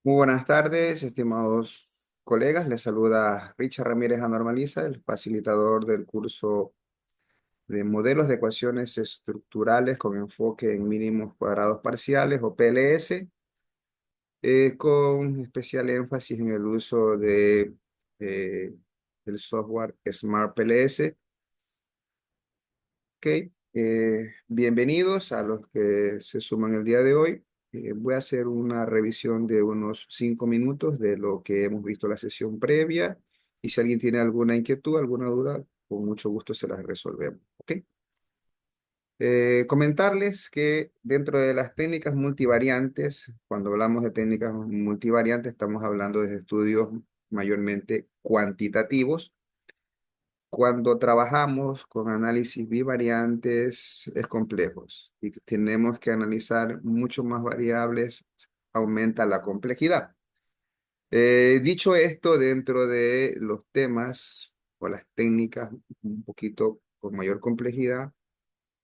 Muy buenas tardes, estimados colegas. Les saluda Richard Ramírez Anormaliza, el facilitador del curso de modelos de ecuaciones estructurales con enfoque en mínimos cuadrados parciales o PLS, con especial énfasis en el uso de eh, el software Smart PLS. Ok, bienvenidos a los que se suman el día de hoy. Voy a hacer una revisión de unos 5 minutos de lo que hemos visto la sesión previa y si alguien tiene alguna inquietud, alguna duda, con mucho gusto se las resolvemos. ¿Ok? Comentarles que dentro de las técnicas multivariantes, cuando hablamos de técnicas multivariantes, estamos hablando de estudios mayormente cuantitativos. Cuando trabajamos con análisis bivariantes es complejo y tenemos que analizar mucho más variables, aumenta la complejidad. Dicho esto, dentro de los temas o las técnicas un poquito con mayor complejidad,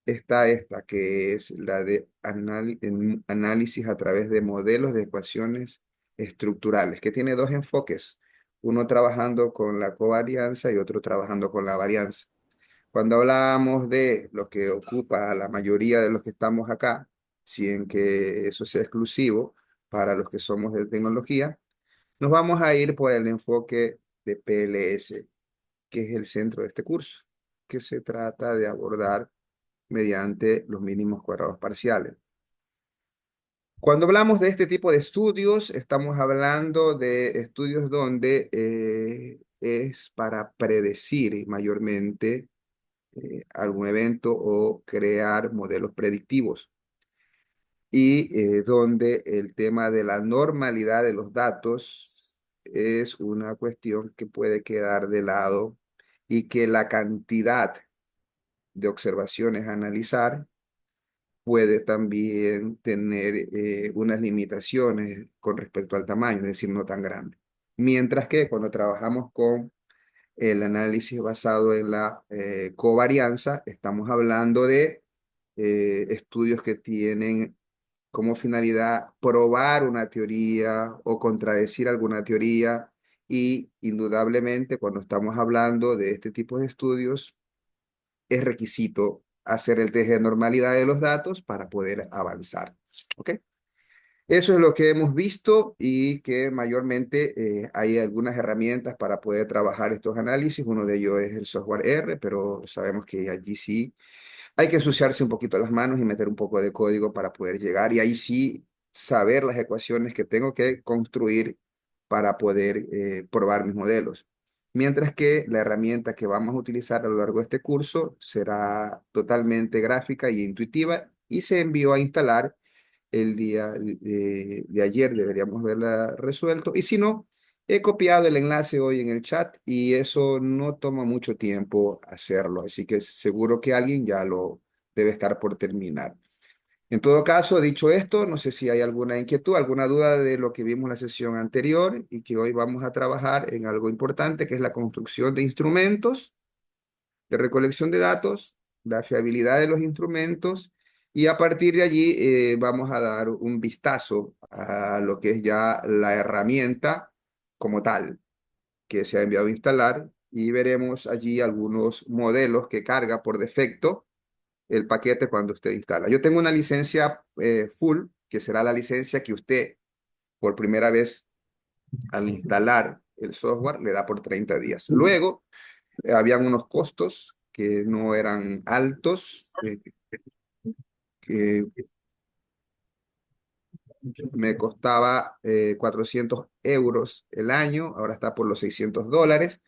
está esta que es la de análisis a través de modelos de ecuaciones estructurales, que tiene dos enfoques, uno trabajando con la covarianza y otro trabajando con la varianza. Cuando hablamos de lo que ocupa a la mayoría de los que estamos acá, sin que eso sea exclusivo para los que somos de tecnología, nos vamos a ir por el enfoque de PLS, que es el centro de este curso, que se trata de abordar mediante los mínimos cuadrados parciales. Cuando hablamos de este tipo de estudios, estamos hablando de estudios donde es para predecir mayormente algún evento o crear modelos predictivos y donde el tema de la normalidad de los datos es una cuestión que puede quedar de lado y que la cantidad de observaciones a analizar puede también tener unas limitaciones con respecto al tamaño, es decir, no tan grande. Mientras que cuando trabajamos con el análisis basado en la covarianza, estamos hablando de estudios que tienen como finalidad probar una teoría o contradecir alguna teoría y indudablemente cuando estamos hablando de este tipo de estudios es requisito hacer el test de normalidad de los datos para poder avanzar. ¿Ok? Eso es lo que hemos visto y que mayormente hay algunas herramientas para poder trabajar estos análisis. Uno de ellos es el software R, pero sabemos que allí sí hay que ensuciarse un poquito las manos y meter un poco de código para poder llegar y ahí sí saber las ecuaciones que tengo que construir para poder probar mis modelos. Mientras que la herramienta que vamos a utilizar a lo largo de este curso será totalmente gráfica y intuitiva y se envió a instalar el día de ayer, deberíamos haberla resuelto. Y si no, he copiado el enlace hoy en el chat y eso no toma mucho tiempo hacerlo, así que seguro que alguien ya lo debe estar por terminar. En todo caso, dicho esto, no sé si hay alguna inquietud, alguna duda de lo que vimos en la sesión anterior y que hoy vamos a trabajar en algo importante, que es la construcción de instrumentos de recolección de datos, la fiabilidad de los instrumentos y a partir de allí vamos a dar un vistazo a lo que es ya la herramienta como tal que se ha enviado a instalar y veremos allí algunos modelos que carga por defecto el paquete cuando usted instala. Yo tengo una licencia full, que será la licencia que usted por primera vez al instalar el software le da por 30 días. Luego, habían unos costos que no eran altos, que me costaba 400 euros el año, ahora está por los $600.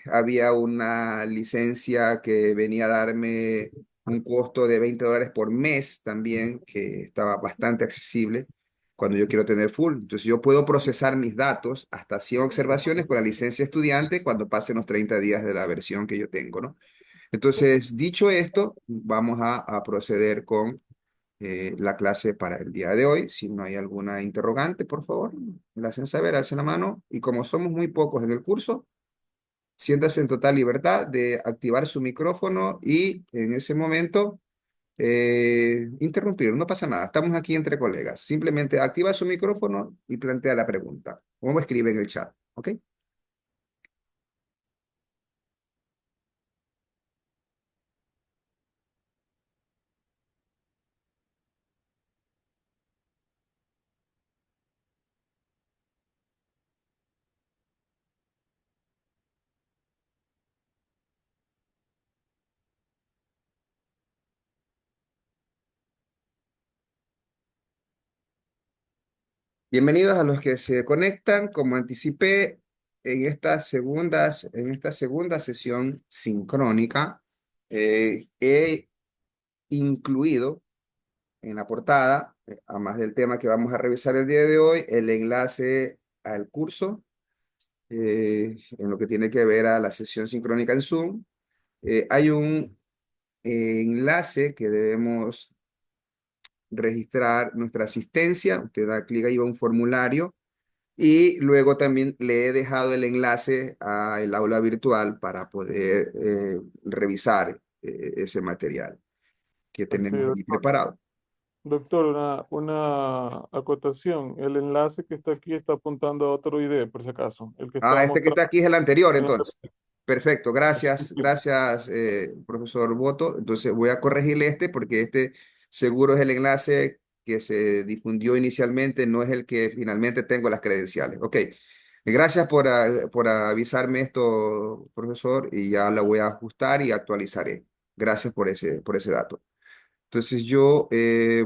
Había una licencia que venía a darme un costo de $20 por mes también, que estaba bastante accesible cuando yo quiero tener full. Entonces yo puedo procesar mis datos hasta 100 observaciones con la licencia estudiante cuando pasen los 30 días de la versión que yo tengo, ¿no? Entonces, dicho esto, vamos a proceder con la clase para el día de hoy. Si no hay alguna interrogante, por favor, me la hacen saber, hacen la mano. Y como somos muy pocos en el curso, siéntase en total libertad de activar su micrófono y en ese momento interrumpir, no pasa nada, estamos aquí entre colegas. Simplemente activa su micrófono y plantea la pregunta. O escribe en el chat, ¿ok? Bienvenidos a los que se conectan. Como anticipé, en esta segunda sesión sincrónica, he incluido en la portada, a más del tema que vamos a revisar el día de hoy, el enlace al curso, en lo que tiene que ver a la sesión sincrónica en Zoom. Hay un enlace que debemos registrar nuestra asistencia. Usted da clic ahí, va a un formulario. Y luego también le he dejado el enlace al aula virtual para poder revisar ese material que Ok, tenemos ahí doctor. preparado. Doctor, una acotación. El enlace que está aquí está apuntando a otro ID, por si acaso. El que Ah, estaba este que mostrando está aquí es el anterior, en la entonces. Perfecto, gracias, presentación. gracias, profesor Boto. Entonces voy a corregirle este porque este seguro es el enlace que se difundió inicialmente, no es el que finalmente tengo las credenciales. Ok, gracias por avisarme esto, profesor, y ya la voy a ajustar y actualizaré. Gracias por ese dato. Entonces yo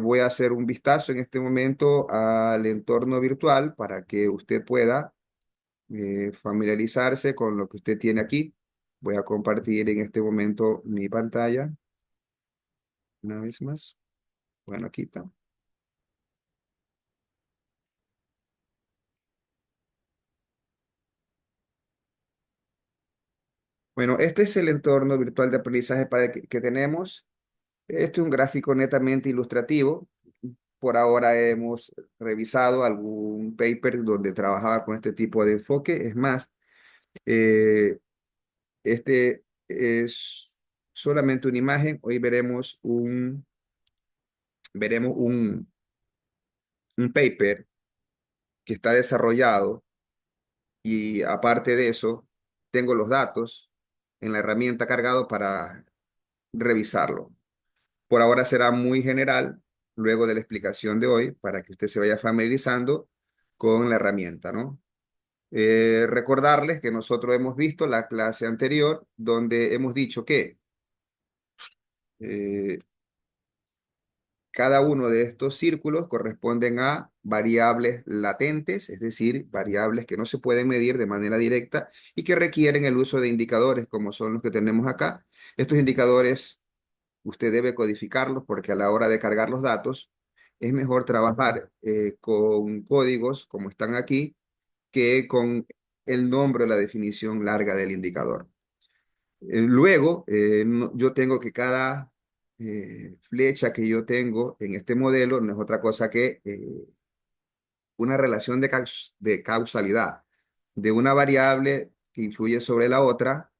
voy a hacer un vistazo en este momento al entorno virtual para que usted pueda familiarizarse con lo que usted tiene aquí. Voy a compartir en este momento mi pantalla una vez más. Bueno, aquí está. Bueno, este es el entorno virtual de aprendizaje que tenemos. Este es un gráfico netamente ilustrativo. Por ahora hemos revisado algún paper donde trabajaba con este tipo de enfoque. Es más, eh, este es solamente una imagen. Hoy veremos un paper que está desarrollado y aparte de eso, tengo los datos en la herramienta cargado para revisarlo. Por ahora será muy general, luego de la explicación de hoy, para que usted se vaya familiarizando con la herramienta, ¿no? Recordarles que nosotros hemos visto la clase anterior donde hemos dicho que eh, cada uno de estos círculos corresponden a variables latentes, es decir, variables que no se pueden medir de manera directa y que requieren el uso de indicadores como son los que tenemos acá. Estos indicadores usted debe codificarlos porque a la hora de cargar los datos es mejor trabajar con códigos como están aquí que con el nombre o la definición larga del indicador. Luego, yo tengo que cada flecha que yo tengo en este modelo no es otra cosa que una relación de causalidad de una variable que influye sobre la otra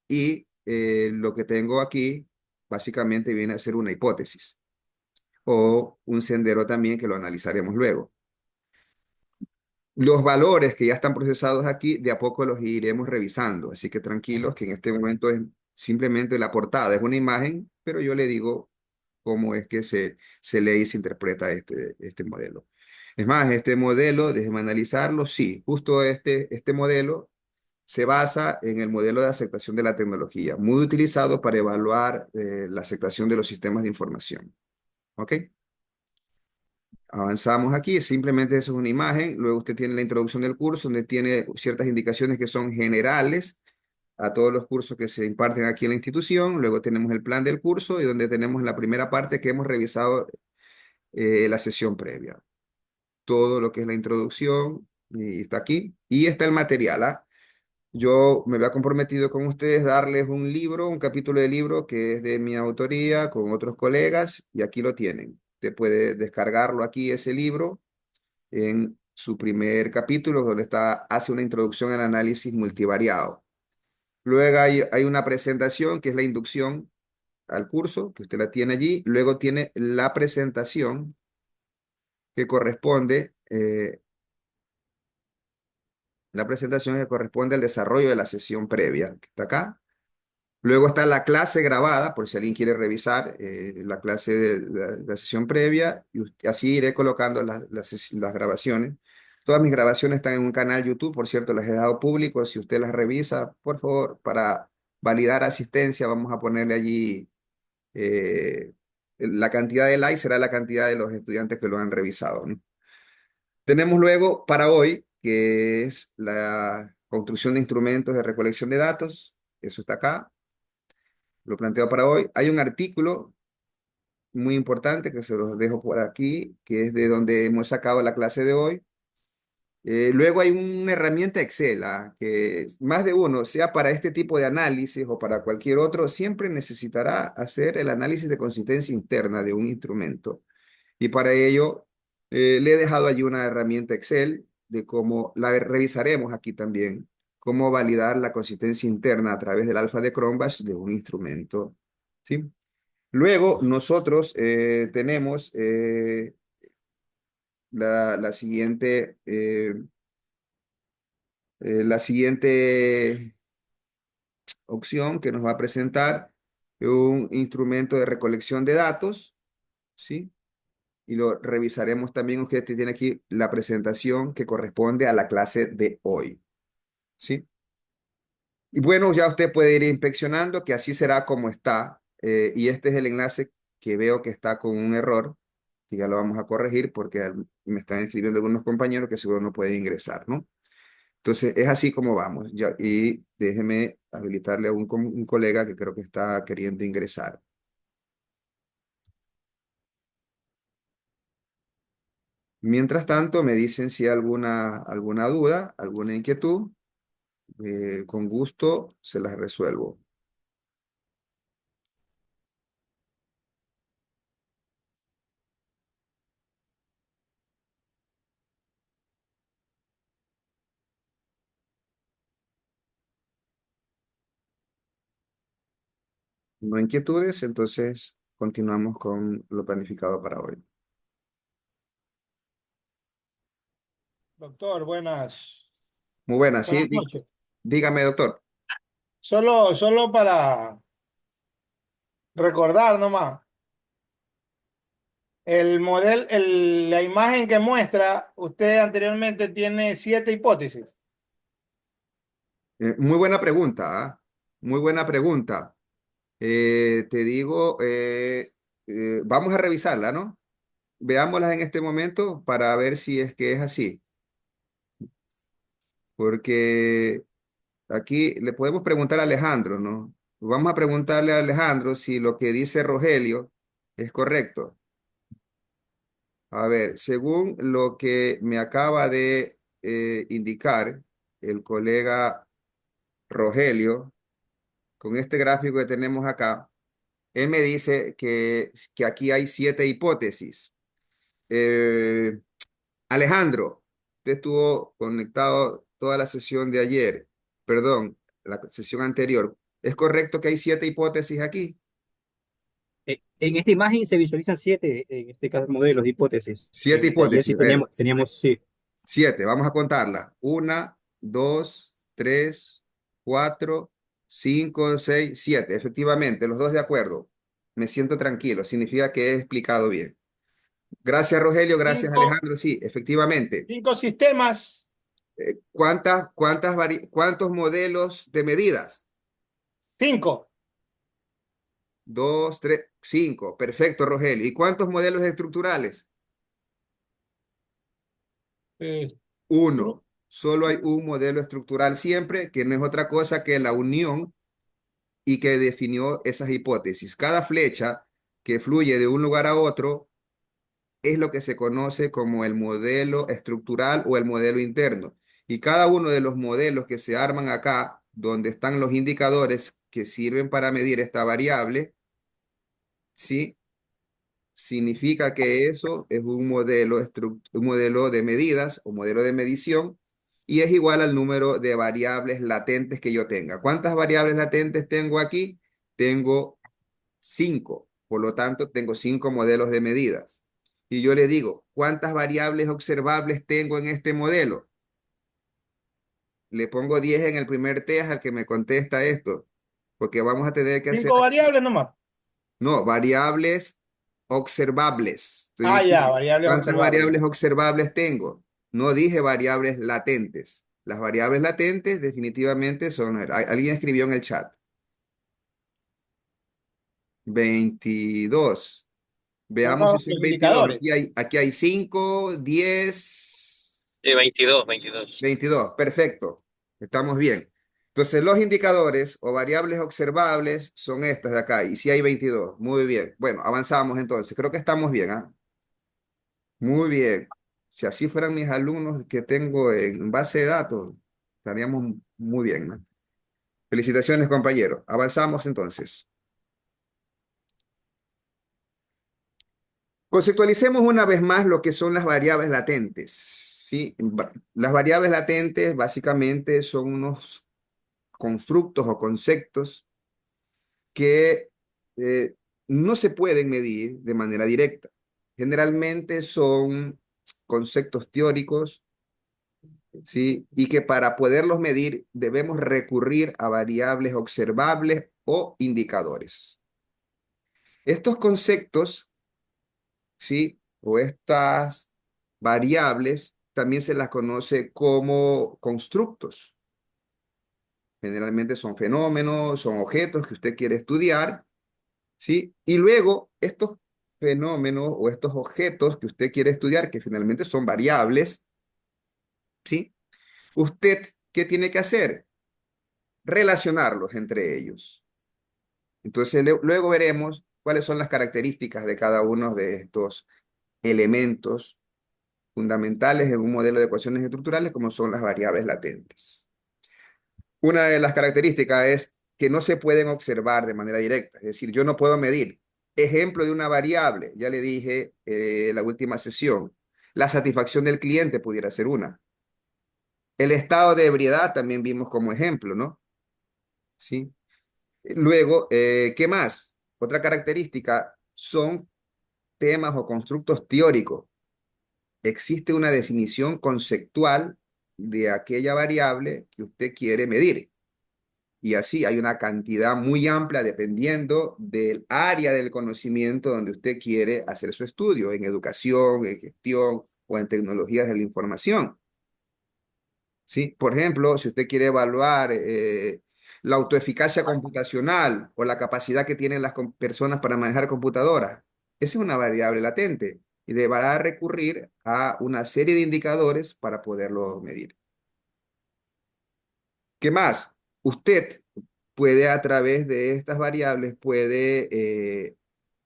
y lo que tengo aquí básicamente viene a ser una hipótesis o un sendero también que lo analizaremos luego. Los valores que ya están procesados aquí, de a poco los iremos revisando, así que tranquilos que en este momento es simplemente la portada, es una imagen, pero yo le digo cómo es que se lee y se interpreta este modelo. Es más, este modelo, déjeme analizarlo, sí, justo este modelo se basa en el modelo de aceptación de la tecnología, muy utilizado para evaluar la aceptación de los sistemas de información. ¿Ok? Avanzamos aquí, simplemente eso es una imagen, luego usted tiene la introducción del curso, donde tiene ciertas indicaciones que son generales a todos los cursos que se imparten aquí en la institución, luego tenemos el plan del curso y donde tenemos la primera parte que hemos revisado la sesión previa. Todo lo que es la introducción y está aquí, y está el material, ¿ah? Yo me había comprometido con ustedes darles un libro, un capítulo de libro que es de mi autoría con otros colegas y aquí lo tienen. Usted puede descargarlo aquí, ese libro en su primer capítulo, donde hace una introducción al análisis multivariado. Luego hay una presentación que es la inducción, al curso, que usted la tiene allí. Luego tiene la presentación que corresponde al desarrollo de la sesión previa, que está acá. Luego está la clase grabada, por si alguien quiere revisar la clase de la sesión previa, y así iré colocando las grabaciones. Todas mis grabaciones están en un canal YouTube, por cierto, las he dado público. Si usted las revisa, por favor, para validar asistencia, vamos a ponerle allí la cantidad de likes, será la cantidad de los estudiantes que lo han revisado, ¿no? Tenemos luego para hoy, que es la construcción de instrumentos de recolección de datos. Eso está acá. Lo planteo para hoy. Hay un artículo muy importante que se los dejo por aquí, que es de donde hemos sacado la clase de hoy. Luego hay una herramienta Excel, que más de uno, sea para este tipo de análisis o para cualquier otro, siempre necesitará hacer el análisis de consistencia interna de un instrumento. Y para ello, le he dejado allí una herramienta Excel de cómo la revisaremos aquí también, cómo validar la consistencia interna a través del alfa de Cronbach de un instrumento. ¿Sí? Luego nosotros tenemos la siguiente, la siguiente opción que nos va a presentar un instrumento de recolección de datos, ¿sí? Y lo revisaremos también. Usted tiene aquí la presentación que corresponde a la clase de hoy, ¿sí? Y bueno, ya usted puede ir inspeccionando que así será como está. Y este es el enlace que veo que está con un error, que ya lo vamos a corregir porque me están escribiendo algunos compañeros que seguro no pueden ingresar, ¿no? Entonces, es así como vamos. Ya, y déjeme habilitarle a un colega que creo que está queriendo ingresar. Mientras tanto, me dicen si hay alguna duda, alguna inquietud. Con gusto se las resuelvo. No hay inquietudes, entonces continuamos con lo planificado para hoy. Doctor, Muy buenas, buenas sí, noches. dígame, doctor. Solo para recordar nomás, la imagen que muestra, usted anteriormente tiene 7 hipótesis. Muy buena pregunta, ¿ah? Muy buena pregunta. Te digo, vamos a revisarla, ¿no? Veámoslas en este momento para ver si es que es así. Porque aquí le podemos preguntar a Alejandro, ¿no? Vamos a preguntarle a Alejandro si lo que dice Rogelio es correcto. A ver, según lo que me acaba de indicar el colega Rogelio, con este gráfico que tenemos acá, él me dice que aquí hay 7 hipótesis. Eh, Alejandro, usted estuvo conectado toda la sesión de ayer, perdón, la sesión anterior. ¿Es correcto que hay 7 hipótesis aquí? En esta imagen se visualizan 7, en este caso, modelos de hipótesis. Siete En el de ayer hipótesis. sí A ver, teníamos sí. 7, vamos a contarla. 1, 2, 3, 4, 5, 6, 7. Efectivamente, los dos de acuerdo. Me siento tranquilo, significa que he explicado bien. Gracias, Rogelio. Gracias, Cinco, Alejandro. Sí, efectivamente. 5 sistemas, ¿Cuántos modelos de medidas? 5. 2, 3, 5. Perfecto, Rogelio. ¿Y cuántos modelos estructurales? eh, Uno. Solo hay un modelo estructural siempre, que no es otra cosa que la unión y que definió esas hipótesis. Cada flecha que fluye de un lugar a otro es lo que se conoce como el modelo estructural o el modelo interno. Y cada uno de los modelos que se arman acá, donde están los indicadores que sirven para medir esta variable, ¿sí? Significa que eso es un modelo de medidas o modelo de medición y es igual al número de variables latentes que yo tenga. ¿Cuántas variables latentes tengo aquí? Tengo 5. Por lo tanto, tengo 5 modelos de medidas. Y yo le digo, ¿cuántas variables observables tengo en este modelo? Le pongo 10 en el primer test al que me contesta esto, porque vamos a tener que hacer, 5 variables nomás. no, variables observables. Estoy Ah, ya, diciendo, variables ¿cuántas observables. variables observables tengo? No dije variables latentes. Las variables latentes definitivamente son, alguien escribió en el chat, 22. Son Veamos si los son 22. indicadores. Aquí hay 5, 10, 22, 22. 22. Perfecto. Estamos bien. Entonces, los indicadores o variables observables son estas de acá. Y si hay 22. Muy bien. Bueno, avanzamos entonces. Creo que estamos bien, ¿ah? Muy bien. Si así fueran mis alumnos que tengo en base de datos, estaríamos muy bien, ¿no? Felicitaciones, compañeros. Avanzamos entonces. Conceptualicemos una vez más lo que son las variables latentes. ¿Sí? Las variables latentes básicamente son unos constructos o conceptos que eh, no se pueden medir de manera directa. Generalmente son conceptos teóricos, ¿sí? Y que para poderlos medir debemos recurrir a variables observables o indicadores. Estos conceptos, ¿sí? O estas variables también se las conoce como constructos. Generalmente son fenómenos, son objetos que usted quiere estudiar, ¿sí? Y luego estos fenómenos o estos objetos que usted quiere estudiar, que finalmente son variables, ¿sí? ¿Usted qué tiene que hacer? Relacionarlos entre ellos. Entonces, luego veremos cuáles son las características de cada uno de estos elementos fundamentales en un modelo de ecuaciones estructurales, como son las variables latentes. Una de las características es que no se pueden observar de manera directa, es decir, yo no puedo medir. Ejemplo de una variable, ya le dije en la última sesión, la satisfacción del cliente pudiera ser una. El estado de ebriedad también vimos como ejemplo, ¿no? ¿Sí? Luego, ¿qué más? Otra característica son temas o constructos teóricos. Existe una definición conceptual de aquella variable que usted quiere medir. Y así hay una cantidad muy amplia dependiendo del área del conocimiento donde usted quiere hacer su estudio, en educación, en gestión o en tecnologías de la información. ¿Sí? Por ejemplo, si usted quiere evaluar la autoeficacia computacional o la capacidad que tienen las personas para manejar computadoras, esa es una variable latente y deberá recurrir a una serie de indicadores para poderlo medir. ¿Qué más? Usted puede a través de estas variables, puede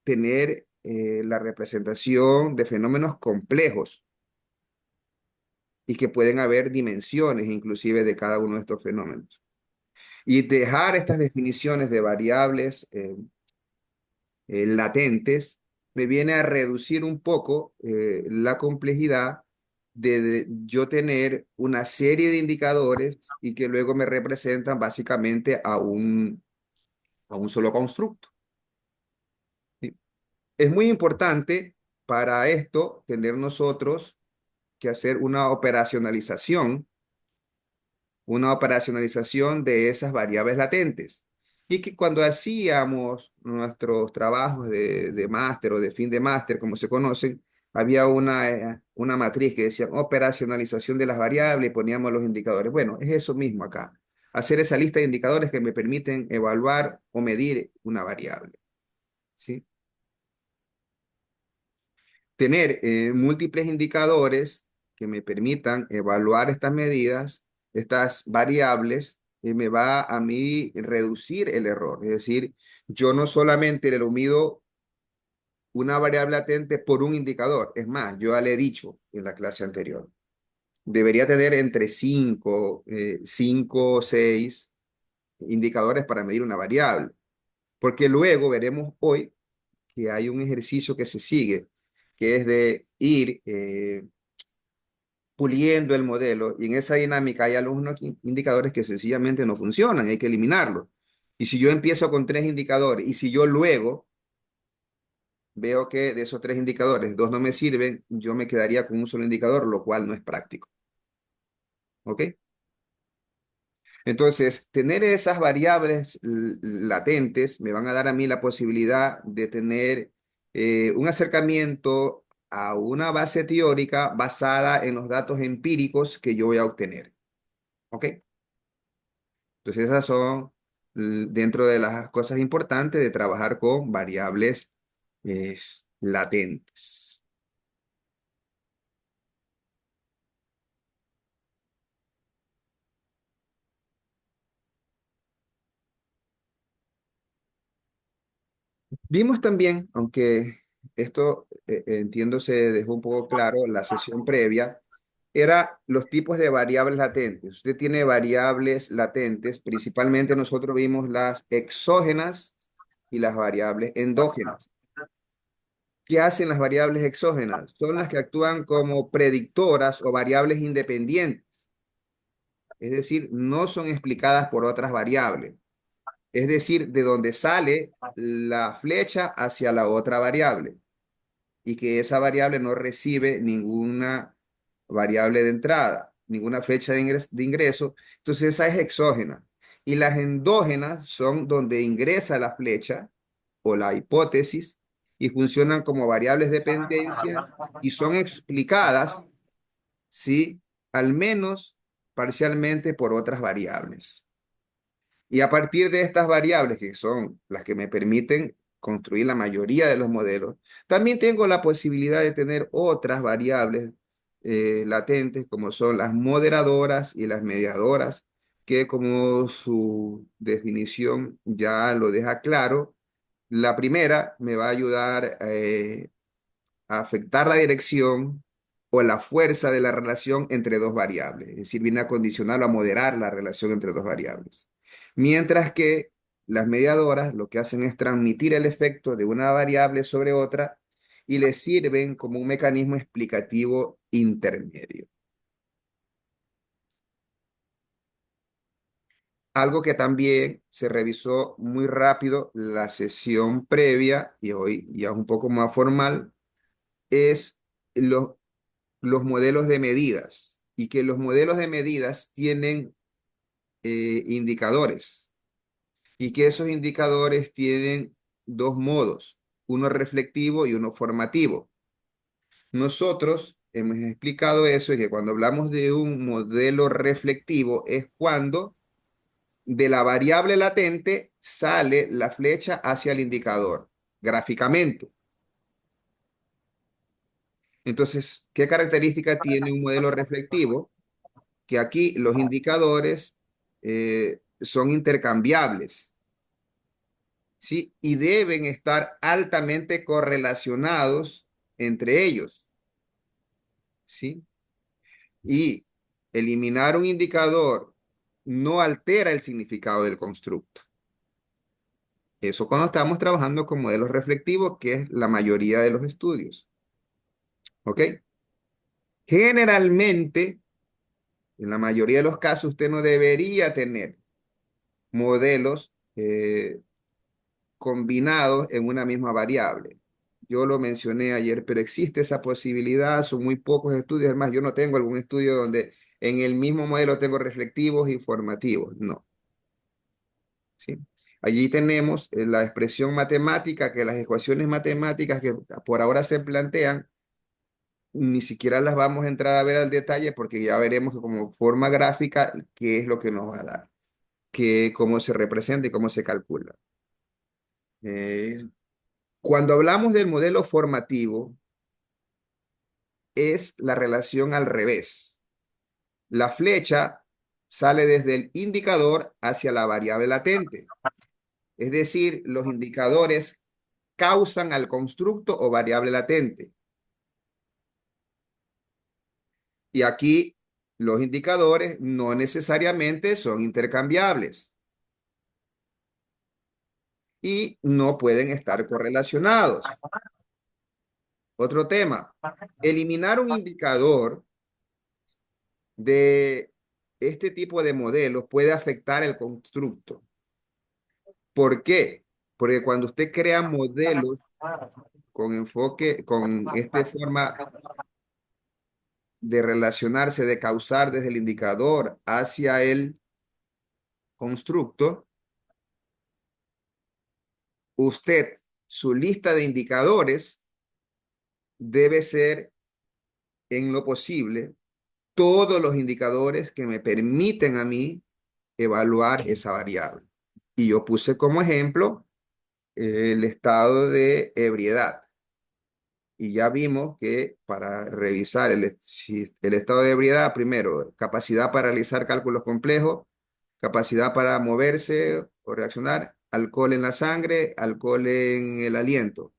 tener la representación de fenómenos complejos y que pueden haber dimensiones inclusive de cada uno de estos fenómenos. Y dejar estas definiciones de variables latentes me viene a reducir un poco la complejidad de yo tener una serie de indicadores y que luego me representan básicamente a un solo constructo. ¿Sí? Es muy importante para esto tener nosotros que hacer una operacionalización de esas variables latentes. Y que cuando hacíamos nuestros trabajos de máster o de fin de máster, como se conocen, había una matriz que decía operacionalización de las variables y poníamos los indicadores. Bueno, es eso mismo acá. Hacer esa lista de indicadores que me permiten evaluar o medir una variable. ¿Sí? Tener múltiples indicadores que me permitan evaluar estas medidas, estas variables, me va a mí reducir el error. Es decir, yo no solamente le mido una variable latente por un indicador. Es más, yo ya le he dicho en la clase anterior, debería tener entre 5 o 6 indicadores para medir una variable. Porque luego veremos hoy que hay un ejercicio que se sigue, que es de ir puliendo el modelo y en esa dinámica hay algunos indicadores que sencillamente no funcionan, hay que eliminarlos. Y si yo empiezo con 3 indicadores y si yo luego veo que de esos 3 indicadores, 2 no me sirven, yo me quedaría con un solo indicador, lo cual no es práctico. ¿Ok? Entonces, tener esas variables latentes me van a dar a mí la posibilidad de tener un acercamiento a una base teórica basada en los datos empíricos que yo voy a obtener. ¿Ok? Entonces, esas son dentro de las cosas importantes de trabajar con variables latentes. Vimos también, aunque esto entiendo se dejó un poco claro la sesión previa, era los tipos de variables latentes. Usted tiene variables latentes, principalmente nosotros vimos las exógenas y las variables endógenas. ¿Qué hacen las variables exógenas? Son las que actúan como predictoras o variables independientes, es decir, no son explicadas por otras variables. Es decir, de donde sale la flecha hacia la otra variable y que esa variable no recibe ninguna variable de entrada, ninguna flecha de ingreso. Entonces esa es exógena. Y las endógenas son donde ingresa la flecha o la hipótesis y funcionan como variables de dependencia y son explicadas, sí, al menos parcialmente por otras variables. Y a partir de estas variables, que son las que me permiten construir la mayoría de los modelos, también tengo la posibilidad de tener otras variables latentes, como son las moderadoras y las mediadoras, que como su definición ya lo deja claro, la primera me va a ayudar a afectar la dirección o la fuerza de la relación entre dos variables, es decir, viene a condicionar o a moderar la relación entre dos variables. Mientras que las mediadoras lo que hacen es transmitir el efecto de una variable sobre otra y le sirven como un mecanismo explicativo intermedio. Algo que también se revisó muy rápido la sesión previa y hoy ya es un poco más formal, es los modelos de medidas y que los modelos de medidas tienen indicadores y que esos indicadores tienen dos modos, uno reflectivo y uno formativo. Nosotros hemos explicado eso y que cuando hablamos de un modelo reflectivo es cuando de la variable latente sale la flecha hacia el indicador gráficamente. Entonces, ¿qué característica tiene un modelo reflectivo? Que aquí los indicadores son intercambiables, ¿sí? Y deben estar altamente correlacionados entre ellos, ¿sí? Y eliminar un indicador no altera el significado del constructo. Eso cuando estamos trabajando con modelos reflectivos, que es la mayoría de los estudios, ¿ok? Generalmente, en la mayoría de los casos, usted no debería tener modelos combinados en una misma variable. Yo lo mencioné ayer, pero existe esa posibilidad, son muy pocos estudios, además yo no tengo algún estudio donde en el mismo modelo tengo reflectivos y formativos, no. ¿Sí? Allí tenemos la expresión matemática, que las ecuaciones matemáticas que por ahora se plantean, ni siquiera las vamos a entrar a ver al detalle porque ya veremos que como forma gráfica qué es lo que nos va a dar, cómo se representa y cómo se calcula. Cuando hablamos del modelo formativo, es la relación al revés. La flecha sale desde el indicador hacia la variable latente. Es decir, los indicadores causan al constructo o variable latente. Y aquí los indicadores no necesariamente son intercambiables y no pueden estar correlacionados. Otro tema, eliminar un indicador de este tipo de modelos puede afectar el constructo. ¿Por qué? Porque cuando usted crea modelos con enfoque, con esta forma de relacionarse, de causar desde el indicador hacia el constructo, usted, su lista de indicadores debe ser, en lo posible, todos los indicadores que me permiten a mí evaluar esa variable. Y yo puse como ejemplo el estado de ebriedad. Y ya vimos que para revisar el estado de ebriedad, primero, capacidad para realizar cálculos complejos, capacidad para moverse o reaccionar, alcohol en la sangre, alcohol en el aliento.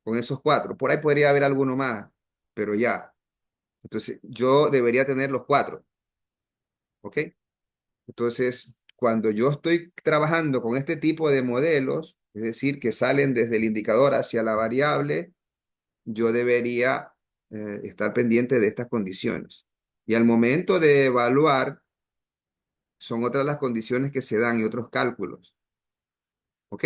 Con esos cuatro. Por ahí podría haber alguno más, pero ya. Entonces, yo debería tener los cuatro. ¿Ok? Entonces, cuando yo estoy trabajando con este tipo de modelos, es decir, que salen desde el indicador hacia la variable, yo debería estar pendiente de estas condiciones. Y al momento de evaluar, son otras las condiciones que se dan y otros cálculos. ¿Ok?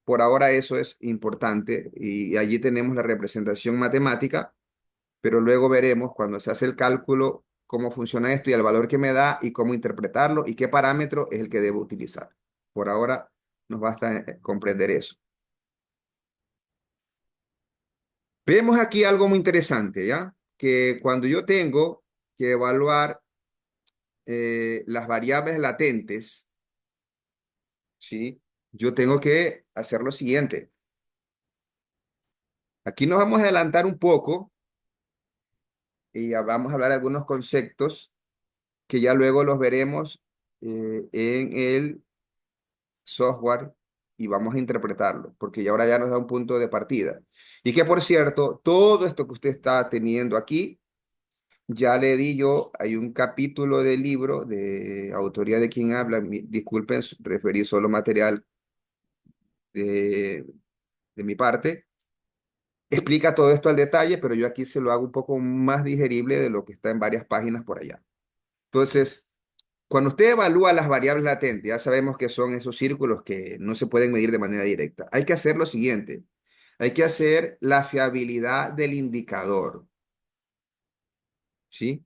Por ahora eso es importante y allí tenemos la representación matemática, pero luego veremos cuando se hace el cálculo cómo funciona esto y el valor que me da y cómo interpretarlo y qué parámetro es el que debo utilizar. Por ahora nos basta comprender eso. Vemos aquí algo muy interesante, ¿ya? Que cuando yo tengo que evaluar las variables latentes, ¿sí? Yo tengo que hacer lo siguiente. Aquí nos vamos a adelantar un poco y ya vamos a hablar de algunos conceptos que ya luego los veremos en el software y vamos a interpretarlo, porque ya ahora ya nos da un punto de partida. Y que por cierto, todo esto que usted está teniendo aquí, ya le di yo, hay un capítulo del libro de autoría de quien habla, disculpen, referí solo material de, de mi parte, explica todo esto al detalle, pero yo aquí se lo hago un poco más digerible de lo que está en varias páginas por allá. Entonces, cuando usted evalúa las variables latentes, ya sabemos que son esos círculos que no se pueden medir de manera directa. Hay que hacer lo siguiente. Hay que hacer la fiabilidad del indicador, ¿sí?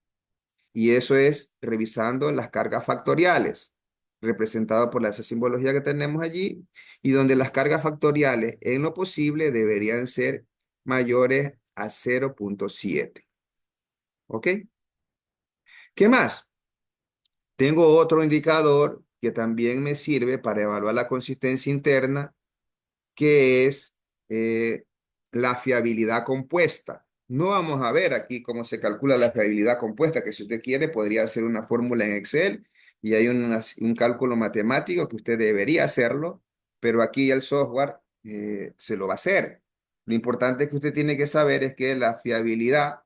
Y eso es revisando las cargas factoriales, representado por esa simbología que tenemos allí, y donde las cargas factoriales, en lo posible, deberían ser mayores a 0,7. ¿Ok? ¿Qué más? Tengo otro indicador que también me sirve para evaluar la consistencia interna, que es la fiabilidad compuesta. No vamos a ver aquí cómo se calcula la fiabilidad compuesta, que si usted quiere podría hacer una fórmula en Excel y hay un cálculo matemático que usted debería hacerlo, pero aquí el software se lo va a hacer. Lo importante que usted tiene que saber es que la fiabilidad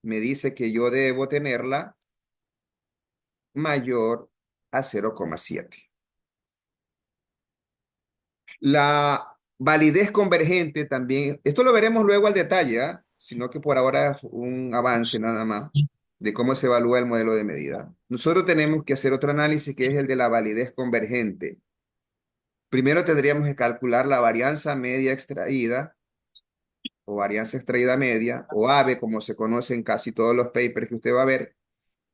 me dice que yo debo tenerla mayor a 0,7. La validez convergente también, esto lo veremos luego al detalle, ¿ah? Sino que por ahora es un avance nada más de cómo se evalúa el modelo de medida. Nosotros tenemos que hacer otro análisis que es el de la validez convergente. Primero tendríamos que calcular la varianza media extraída o varianza extraída media o AVE, como se conoce en casi todos los papers que usted va a ver,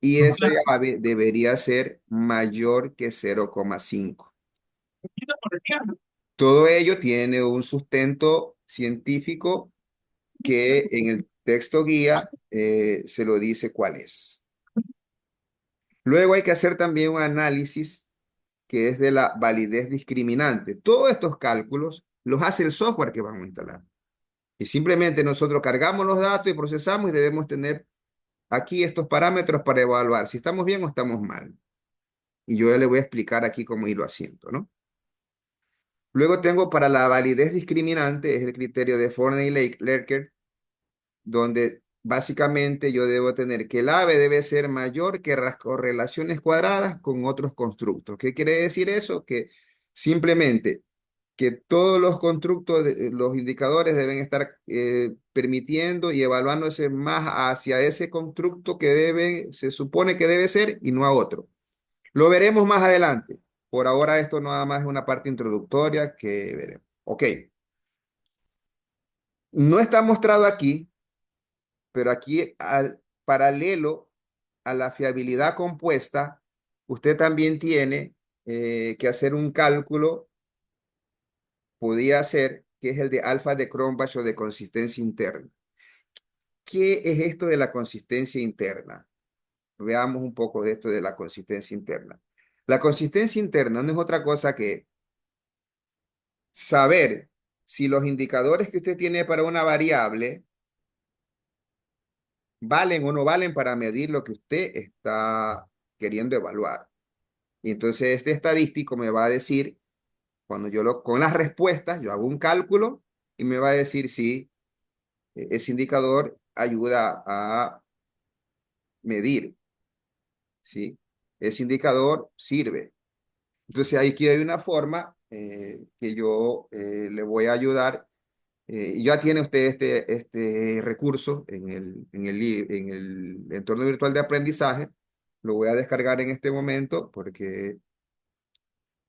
y ese AVE debería ser mayor que 0,5. Todo ello tiene un sustento científico que en el texto guía se lo dice cuál es. Luego hay que hacer también un análisis que es de la validez discriminante. Todos estos cálculos los hace el software que vamos a instalar. Y simplemente nosotros cargamos los datos y procesamos y debemos tener aquí estos parámetros para evaluar si estamos bien o estamos mal. Y yo ya le voy a explicar aquí cómo irlo haciendo, ¿no? Luego tengo para la validez discriminante, es el criterio de Forney-Lerker, donde básicamente yo debo tener que el AVE debe ser mayor que las correlaciones cuadradas con otros constructos. ¿Qué quiere decir eso? Que simplemente que todos los constructos, los indicadores deben estar permitiendo y evaluándose más hacia ese constructo que se supone que debe ser y no a otro. Lo veremos más adelante. Por ahora esto nada más es una parte introductoria que veremos. Ok. No está mostrado aquí, pero aquí al paralelo a la fiabilidad compuesta, usted también tiene que hacer un cálculo, podía hacer, que es el de alfa de Cronbach o de consistencia interna. ¿Qué es esto de la consistencia interna? Veamos un poco de esto de la consistencia interna. La consistencia interna no es otra cosa que saber si los indicadores que usted tiene para una variable valen o no valen para medir lo que usted está queriendo evaluar. Y entonces este estadístico me va a decir, cuando con las respuestas, yo hago un cálculo y me va a decir si ese indicador ayuda a medir, ¿sí? Ese indicador sirve. Entonces aquí hay una forma que yo le voy a ayudar. Ya tiene usted este recurso en el entorno virtual de aprendizaje. Lo voy a descargar en este momento porque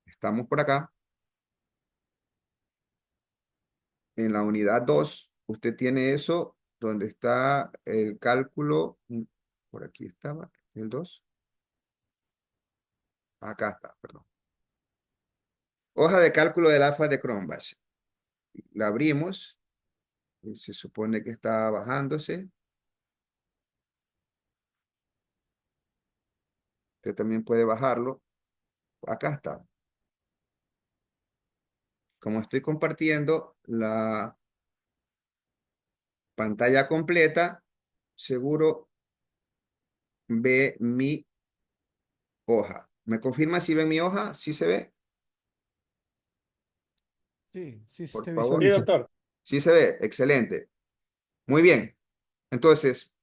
estamos por acá. En la unidad 2 usted tiene eso donde está el cálculo. Por aquí estaba el 2. Acá está, perdón. Hoja de cálculo del alfa de Cronbach. La abrimos. Y se supone que está bajándose. Usted también puede bajarlo. Acá está. Como estoy compartiendo la pantalla completa, seguro ve mi hoja. ¿Me confirma si ve mi hoja? ¿Sí se ve? Sí, sí Por se favor. Sí, visualiza. doctor. Sí se ve. Excelente. Muy bien. Entonces,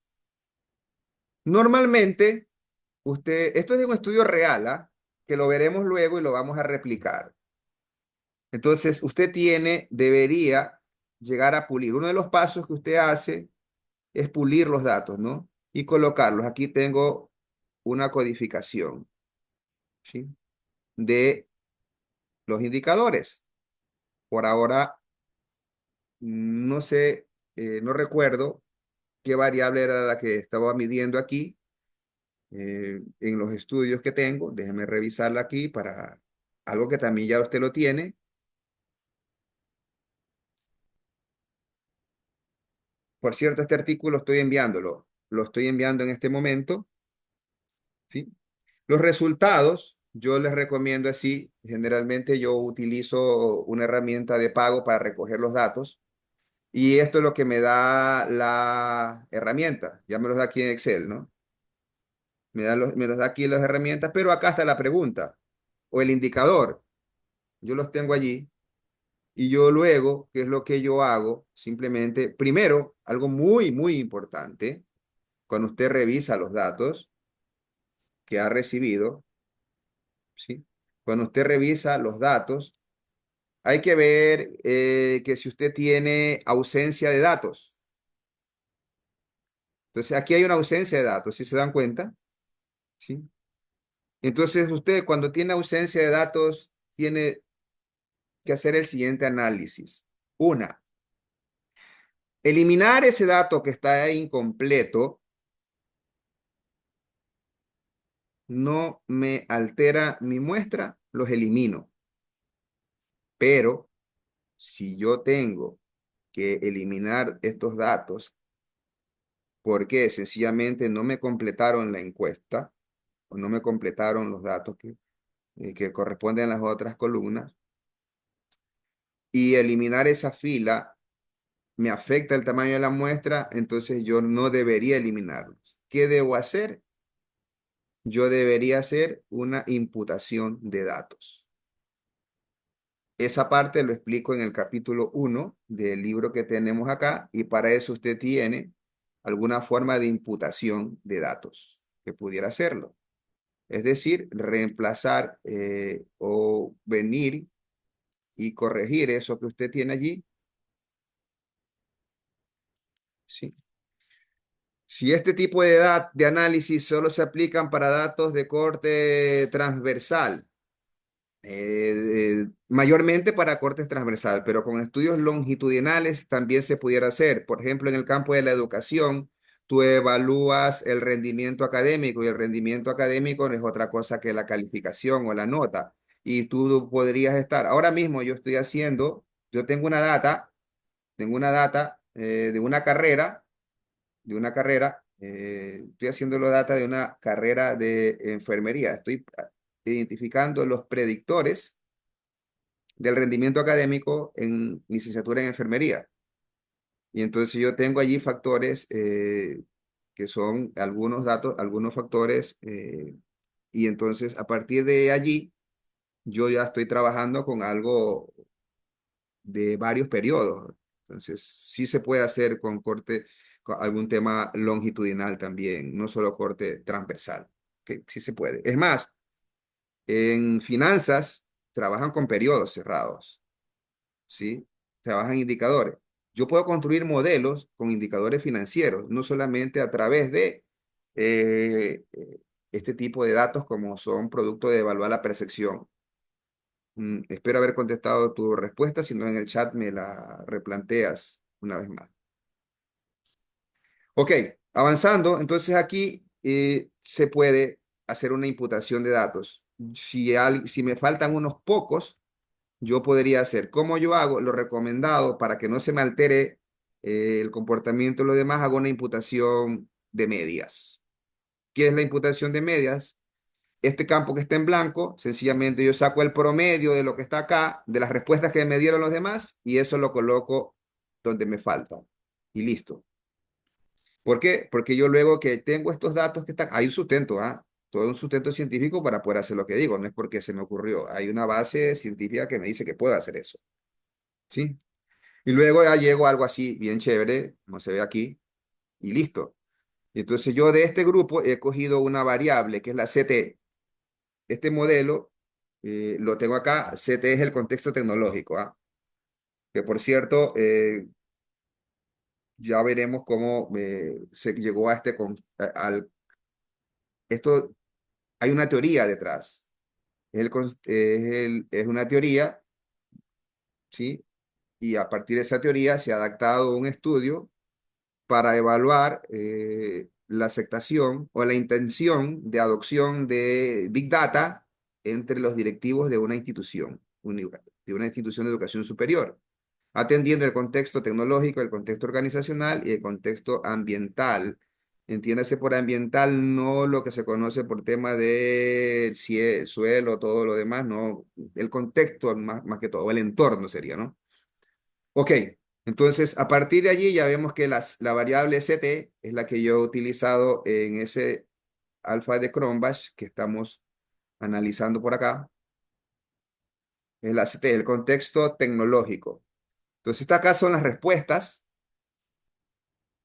normalmente, esto es de un estudio real, ¿ah? Que lo veremos luego y lo vamos a replicar. Entonces, debería llegar a pulir. Uno de los pasos que usted hace es pulir los datos, ¿no? Y colocarlos. Aquí tengo una codificación, ¿sí? De los indicadores. Por ahora, no sé, no recuerdo qué variable era la que estaba midiendo aquí en los estudios que tengo. Déjeme revisarla aquí para algo que también ya usted lo tiene. Por cierto, este artículo estoy enviándolo. Lo estoy enviando en este momento, ¿sí? Los resultados, yo les recomiendo así. Generalmente yo utilizo una herramienta de pago para recoger los datos. Y esto es lo que me da la herramienta. Ya me los da aquí en Excel, ¿no? Me los da aquí las herramientas, pero acá está la pregunta o el indicador. Yo los tengo allí y yo luego, ¿qué es lo que yo hago? Simplemente, primero, algo muy, muy importante, cuando usted revisa los datos que ha recibido, ¿sí? Cuando usted revisa los datos, hay que ver que si usted tiene ausencia de datos. Entonces, aquí hay una ausencia de datos, ¿sí se dan cuenta? ¿Sí? Entonces, usted cuando tiene ausencia de datos, tiene que hacer el siguiente análisis. Una, eliminar ese dato que está incompleto no me altera mi muestra, los elimino. Pero si yo tengo que eliminar estos datos porque sencillamente no me completaron la encuesta o no me completaron los datos que corresponden a las otras columnas, y eliminar esa fila me afecta el tamaño de la muestra, entonces yo no debería eliminarlos. ¿Qué debo hacer? Yo debería hacer una imputación de datos. Esa parte lo explico en el capítulo 1 del libro que tenemos acá, y para eso usted tiene alguna forma de imputación de datos que pudiera hacerlo. Es decir, reemplazar o venir y corregir eso que usted tiene allí. Sí. Si este tipo de análisis solo se aplican para datos de corte transversal, mayormente para cortes transversal, pero con estudios longitudinales también se pudiera hacer. Por ejemplo, en el campo de la educación, tú evalúas el rendimiento académico y el rendimiento académico no es otra cosa que la calificación o la nota. Y tú podrías estar, ahora mismo yo estoy haciendo, yo tengo una data estoy haciendo la data de una carrera de enfermería. Estoy identificando los predictores del rendimiento académico en licenciatura en enfermería. Y entonces yo tengo allí factores que son algunos datos, algunos factores, y entonces a partir de allí yo ya estoy trabajando con algo de varios periodos. Entonces sí se puede hacer con corte, con algún tema longitudinal también, no solo corte transversal, que sí se puede. Es más, en finanzas trabajan con periodos cerrados. ¿Sí? Trabajan indicadores. Yo puedo construir modelos con indicadores financieros, no solamente a través de este tipo de datos como son producto de evaluar la percepción. Espero haber contestado tu respuesta, si no en el chat me la replanteas una vez más. Ok, avanzando, entonces aquí se puede hacer una imputación de datos. Si me faltan unos pocos, yo podría hacer. ¿Cómo yo hago? Lo recomendado para que no se me altere el comportamiento de los demás, hago una imputación de medias. ¿Qué es la imputación de medias? Este campo que está en blanco, sencillamente yo saco el promedio de lo que está acá, de las respuestas que me dieron los demás, y eso lo coloco donde me falta. Y listo. ¿Por qué? Porque yo luego que tengo estos datos que están, hay un sustento, ¿ah? Todo un sustento científico para poder hacer lo que digo, no es porque se me ocurrió. Hay una base científica que me dice que puedo hacer eso. ¿Sí? Y luego ya llego a algo así, bien chévere, como se ve aquí, y listo. Y entonces yo de este grupo he cogido una variable que es la CT. Este modelo lo tengo acá. CT es el contexto tecnológico, ¿ah? Que por cierto, ya veremos cómo se llegó a esto, hay una teoría detrás. Es una teoría, ¿sí? Y a partir de esa teoría se ha adaptado un estudio para evaluar la aceptación o la intención de adopción de Big Data entre los directivos de una institución, de una institución de educación superior, atendiendo el contexto tecnológico, el contexto organizacional y el contexto ambiental. Entiéndase por ambiental no lo que se conoce por tema de suelo, todo lo demás, no, el contexto más que todo, o el entorno sería, ¿no? Ok, entonces a partir de allí ya vemos que la variable CT es la que yo he utilizado en ese alfa de Cronbach que estamos analizando por acá. Es la CT, el contexto tecnológico. Entonces, acá son las respuestas.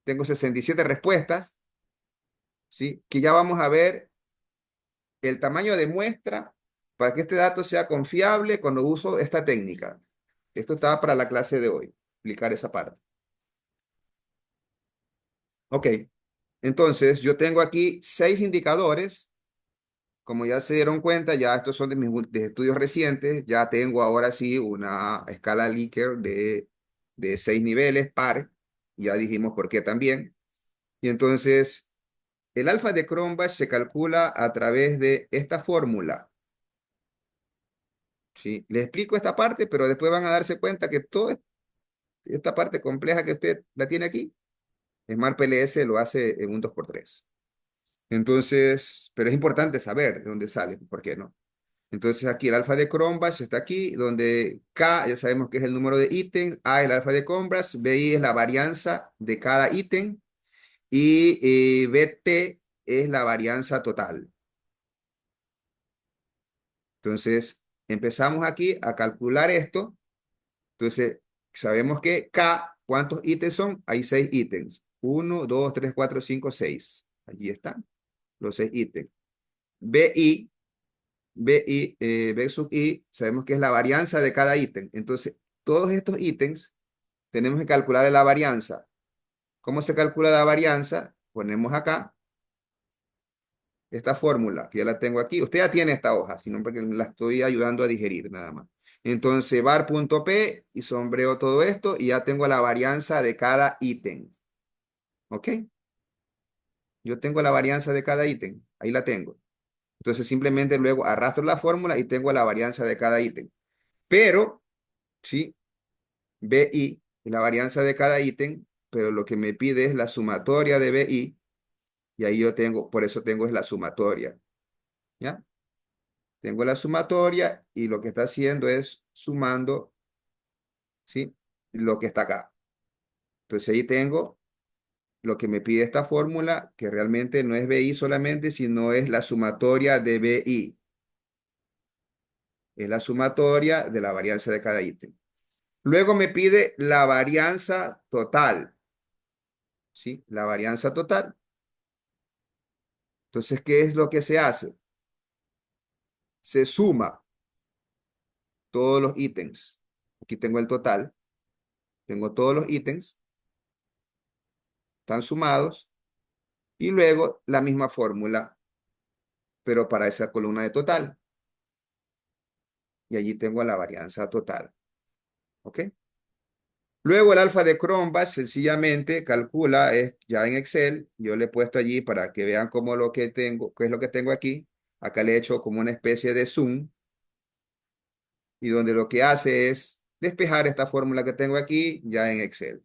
Tengo 67 respuestas, ¿sí? Que ya vamos a ver el tamaño de muestra para que este dato sea confiable cuando uso esta técnica. Esto está para la clase de hoy, explicar esa parte. Ok, entonces yo tengo aquí 6 indicadores. Como ya se dieron cuenta, ya estos son de mis de estudios recientes. Ya tengo ahora sí una escala Likert de 6 niveles par. Ya dijimos por qué también. Y entonces, el alfa de Cronbach se calcula a través de esta fórmula. ¿Sí? Les explico esta parte, pero después van a darse cuenta que toda esta parte compleja que usted la tiene aquí, Smart PLS lo hace en un 2x3. Entonces, pero es importante saber de dónde sale, ¿por qué no? Entonces aquí el alfa de Cronbach está aquí, donde K ya sabemos que es el número de ítems, A es el alfa de Cronbach, BI es la varianza de cada ítem y BT es la varianza total. Entonces empezamos aquí a calcular esto. Entonces sabemos que K, ¿cuántos ítems son? Hay 6 ítems. 1, 2, 3, 4, 5, 6. Allí están los 6 ítems. BI B sub I, sabemos que es la varianza de cada ítem. Entonces, todos estos ítems tenemos que calcular la varianza. ¿Cómo se calcula la varianza? Ponemos acá esta fórmula, que ya la tengo aquí, usted ya tiene esta hoja, sino porque la estoy ayudando a digerir nada más. Entonces, var.p y sombreo todo esto y ya tengo la varianza de cada ítem. ¿Ok? Yo tengo la varianza de cada ítem. Ahí la tengo. Entonces, simplemente luego arrastro la fórmula y tengo la varianza de cada ítem. Pero, ¿sí? BI, la varianza de cada ítem, pero lo que me pide es la sumatoria de BI. Y ahí yo tengo, por eso tengo es la sumatoria. ¿Ya? Tengo la sumatoria y lo que está haciendo es sumando, ¿sí? Lo que está acá. Entonces ahí tengo lo que me pide esta fórmula, que realmente no es BI solamente, sino es la sumatoria de BI. Es la sumatoria de la varianza de cada ítem. Luego me pide la varianza total, ¿sí? La varianza total. Entonces, ¿qué es lo que se hace? Se suma todos los ítems. Aquí tengo el total. Tengo todos los ítems. Están sumados. Y luego la misma fórmula, pero para esa columna de total. Y allí tengo la varianza total. ¿Ok? Luego el alfa de Cronbach sencillamente calcula, es ya en Excel, yo le he puesto allí para que vean cómo lo que tengo, qué es lo que tengo aquí. Acá le he hecho como una especie de zoom y donde lo que hace es despejar esta fórmula que tengo aquí ya en Excel.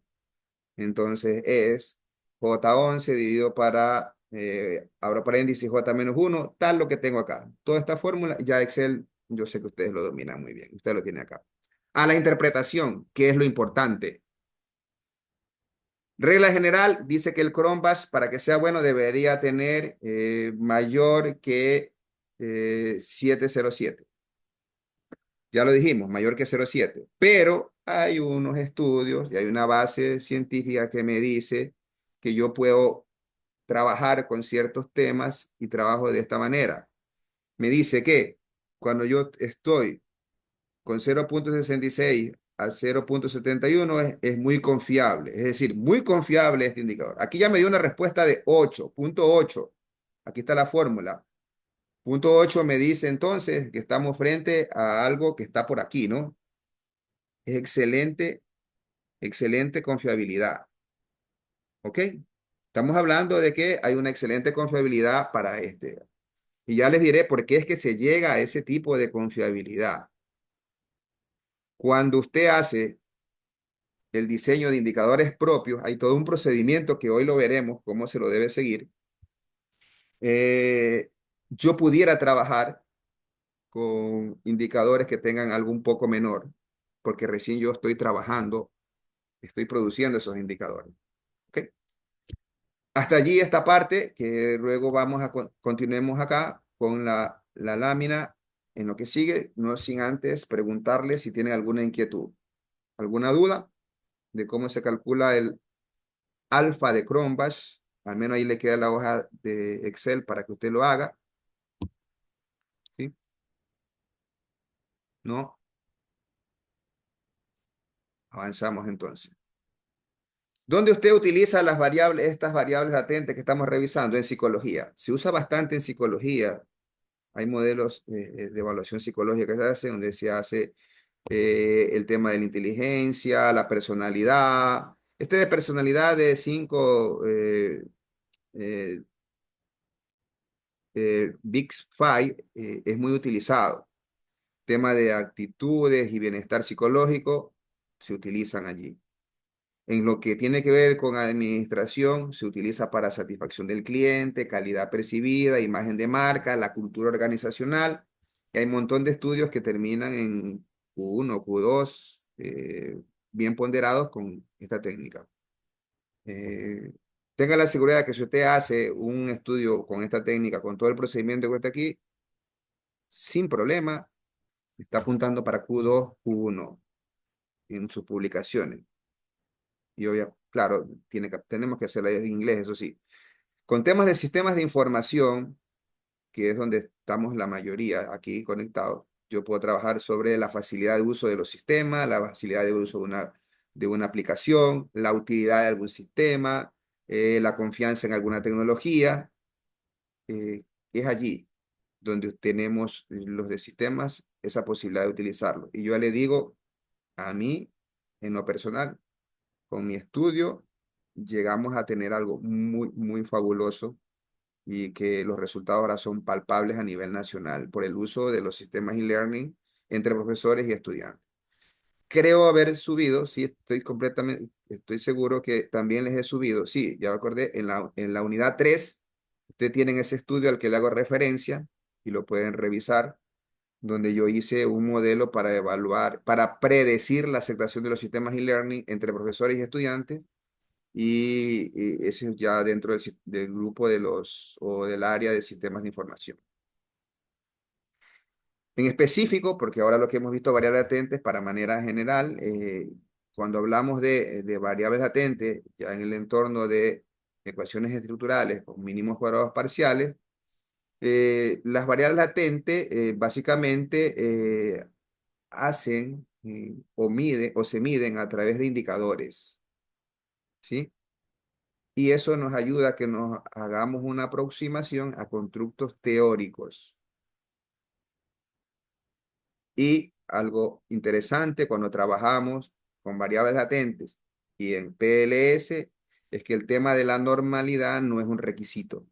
Entonces es J11 dividido para, abro paréntesis, J-1, tal lo que tengo acá. Toda esta fórmula, ya Excel, yo sé que ustedes lo dominan muy bien. Usted lo tiene acá. A la interpretación, ¿qué es lo importante? Regla general, dice que el Cronbach, para que sea bueno, debería tener mayor que 707. Ya lo dijimos, mayor que 0,7. Pero hay unos estudios y hay una base científica que me dice que yo puedo trabajar con ciertos temas y trabajo de esta manera. Me dice que cuando yo estoy con 0,66 a 0,71 es muy confiable. Es decir, muy confiable este indicador. Aquí ya me dio una respuesta de 8,8. Aquí está la fórmula. Punto 8 me dice entonces que estamos frente a algo que está por aquí, ¿no? Es excelente, excelente confiabilidad. ¿Ok? Estamos hablando de que hay una excelente confiabilidad para este. Y ya les diré por qué es que se llega a ese tipo de confiabilidad. Cuando usted hace el diseño de indicadores propios, hay todo un procedimiento que hoy lo veremos, cómo se lo debe seguir. Yo pudiera trabajar con indicadores que tengan algo un poco menor, porque recién yo estoy trabajando, estoy produciendo esos indicadores. ¿Ok? Hasta allí esta parte, que luego vamos a continuemos acá con la lámina en lo que sigue, no sin antes preguntarles si tienen alguna inquietud, alguna duda de cómo se calcula el alfa de Cronbach. Al menos ahí le queda la hoja de Excel para que usted lo haga. ¿Sí? ¿No? Avanzamos entonces. ¿Dónde usted utiliza las variables, estas variables latentes que estamos revisando? En psicología. Se usa bastante en psicología. Hay modelos de evaluación psicológica que se hacen, donde se hace el tema de la inteligencia, la personalidad. Este de personalidad de 5 Big Five es muy utilizado. Tema de actitudes y bienestar psicológico se utilizan allí. En lo que tiene que ver con administración, se utiliza para satisfacción del cliente, calidad percibida, imagen de marca, la cultura organizacional. Y hay un montón de estudios que terminan en Q1, Q2, bien ponderados con esta técnica. Tenga la seguridad que si usted hace un estudio con esta técnica, con todo el procedimiento que está aquí, sin problema, está apuntando para Q2, Q1 en sus publicaciones. Y claro, tenemos que hacerla en inglés, eso sí. Con temas de sistemas de información, que es donde estamos la mayoría aquí conectados, yo puedo trabajar sobre la facilidad de uso de los sistemas, la facilidad de uso de una aplicación, la utilidad de algún sistema, la confianza en alguna tecnología. es allí donde tenemos los de sistemas esa posibilidad de utilizarlo. Y yo le digo, a mí, en lo personal, con mi estudio, llegamos a tener algo muy, muy fabuloso y que los resultados ahora son palpables a nivel nacional por el uso de los sistemas e-learning entre profesores y estudiantes. Creo haber subido, sí, estoy seguro que también les he subido, sí, ya me acordé, en la unidad 3, ustedes tienen ese estudio al que le hago referencia y lo pueden revisar, donde yo hice un modelo para evaluar, para predecir la aceptación de los sistemas e-learning entre profesores y estudiantes, y ese es ya dentro del grupo de o del área de sistemas de información. En específico, porque ahora lo que hemos visto variables latentes para manera general, cuando hablamos de variables latentes, ya en el entorno de ecuaciones estructurales con mínimos cuadrados parciales, las variables latentes básicamente hacen o se miden a través de indicadores, ¿sí? Y eso nos ayuda a que nos hagamos una aproximación a constructos teóricos. Y algo interesante cuando trabajamos con variables latentes y en PLS es que el tema de la normalidad no es un requisito.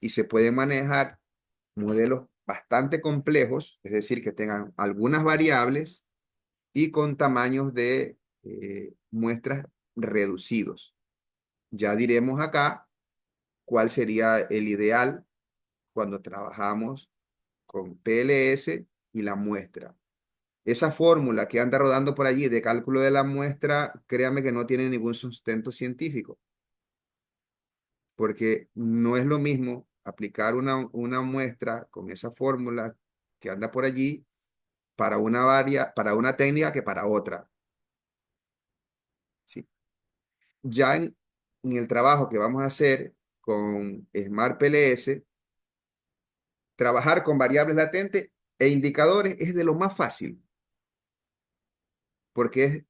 Y se pueden manejar modelos bastante complejos, es decir, que tengan algunas variables y con tamaños de muestras reducidos. Ya diremos acá cuál sería el ideal cuando trabajamos con PLS y la muestra. Esa fórmula que anda rodando por allí de cálculo de la muestra, créame que no tiene ningún sustento científico, porque no es lo mismo aplicar una muestra con esa fórmula que anda por allí para para una técnica que para otra. ¿Sí? Ya en el trabajo que vamos a hacer con Smart PLS, trabajar con variables latentes e indicadores es de lo más fácil, porque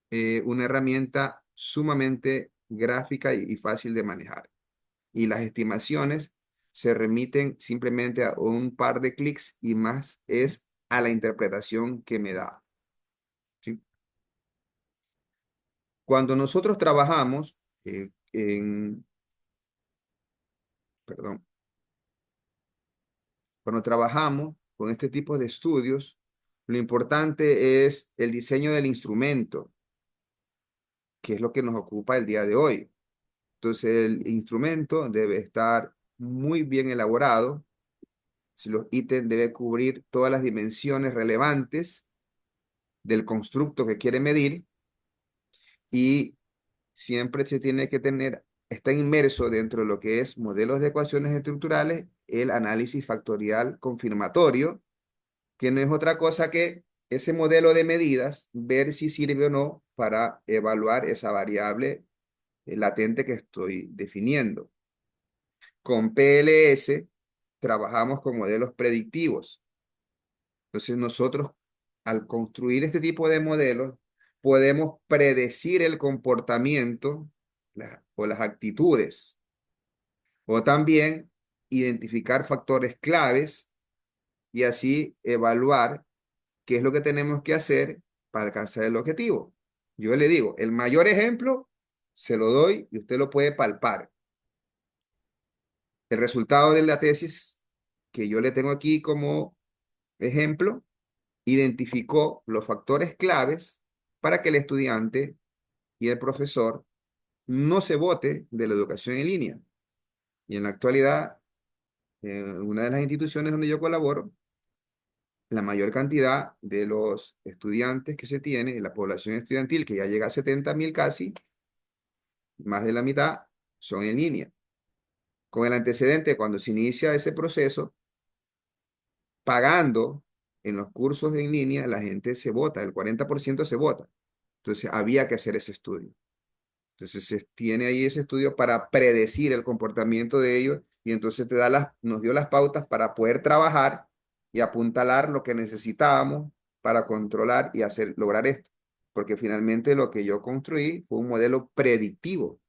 es una herramienta sumamente gráfica y fácil de manejar. Y las estimaciones se remiten simplemente a un par de clics y más es a la interpretación que me da. ¿Sí? Cuando nosotros trabajamos perdón, cuando trabajamos con este tipo de estudios, lo importante es el diseño del instrumento, que es lo que nos ocupa el día de hoy. Entonces, el instrumento debe estar muy bien elaborado. Si los ítems deben cubrir todas las dimensiones relevantes del constructo que quiere medir y siempre se tiene que está inmerso dentro de lo que es modelos de ecuaciones estructurales, el análisis factorial confirmatorio, que no es otra cosa que ese modelo de medidas, ver si sirve o no para evaluar esa variable latente que estoy definiendo. Con PLS trabajamos con modelos predictivos. Entonces nosotros, al construir este tipo de modelos, podemos predecir el comportamiento o las actitudes, o también identificar factores claves y así evaluar qué es lo que tenemos que hacer para alcanzar el objetivo. Yo le digo, el mayor ejemplo se lo doy y usted lo puede palpar. El resultado de la tesis que yo le tengo aquí como ejemplo identificó los factores claves para que el estudiante y el profesor no se bote de la educación en línea. Y en la actualidad, en una de las instituciones donde yo colaboro, la mayor cantidad de los estudiantes que se tiene, la población estudiantil, que ya llega a 70.000 casi, más de la mitad, son en línea. Con el antecedente, cuando se inicia ese proceso, pagando en los cursos en línea, la gente se vota, el 40% se vota. Entonces, había que hacer ese estudio. Entonces, se tiene ahí ese estudio para predecir el comportamiento de ellos y entonces nos dio las pautas para poder trabajar y apuntalar lo que necesitábamos para controlar y lograr esto. Porque finalmente lo que yo construí fue un modelo predictivo.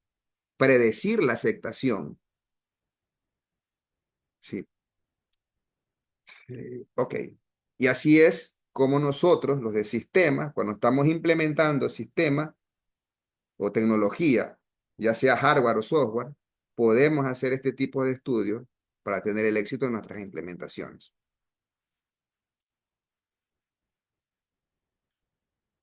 predecir la aceptación. Sí. Ok. Y así es como nosotros, los de sistemas, cuando estamos implementando sistemas o tecnología, ya sea hardware o software, podemos hacer este tipo de estudios para tener el éxito en nuestras implementaciones.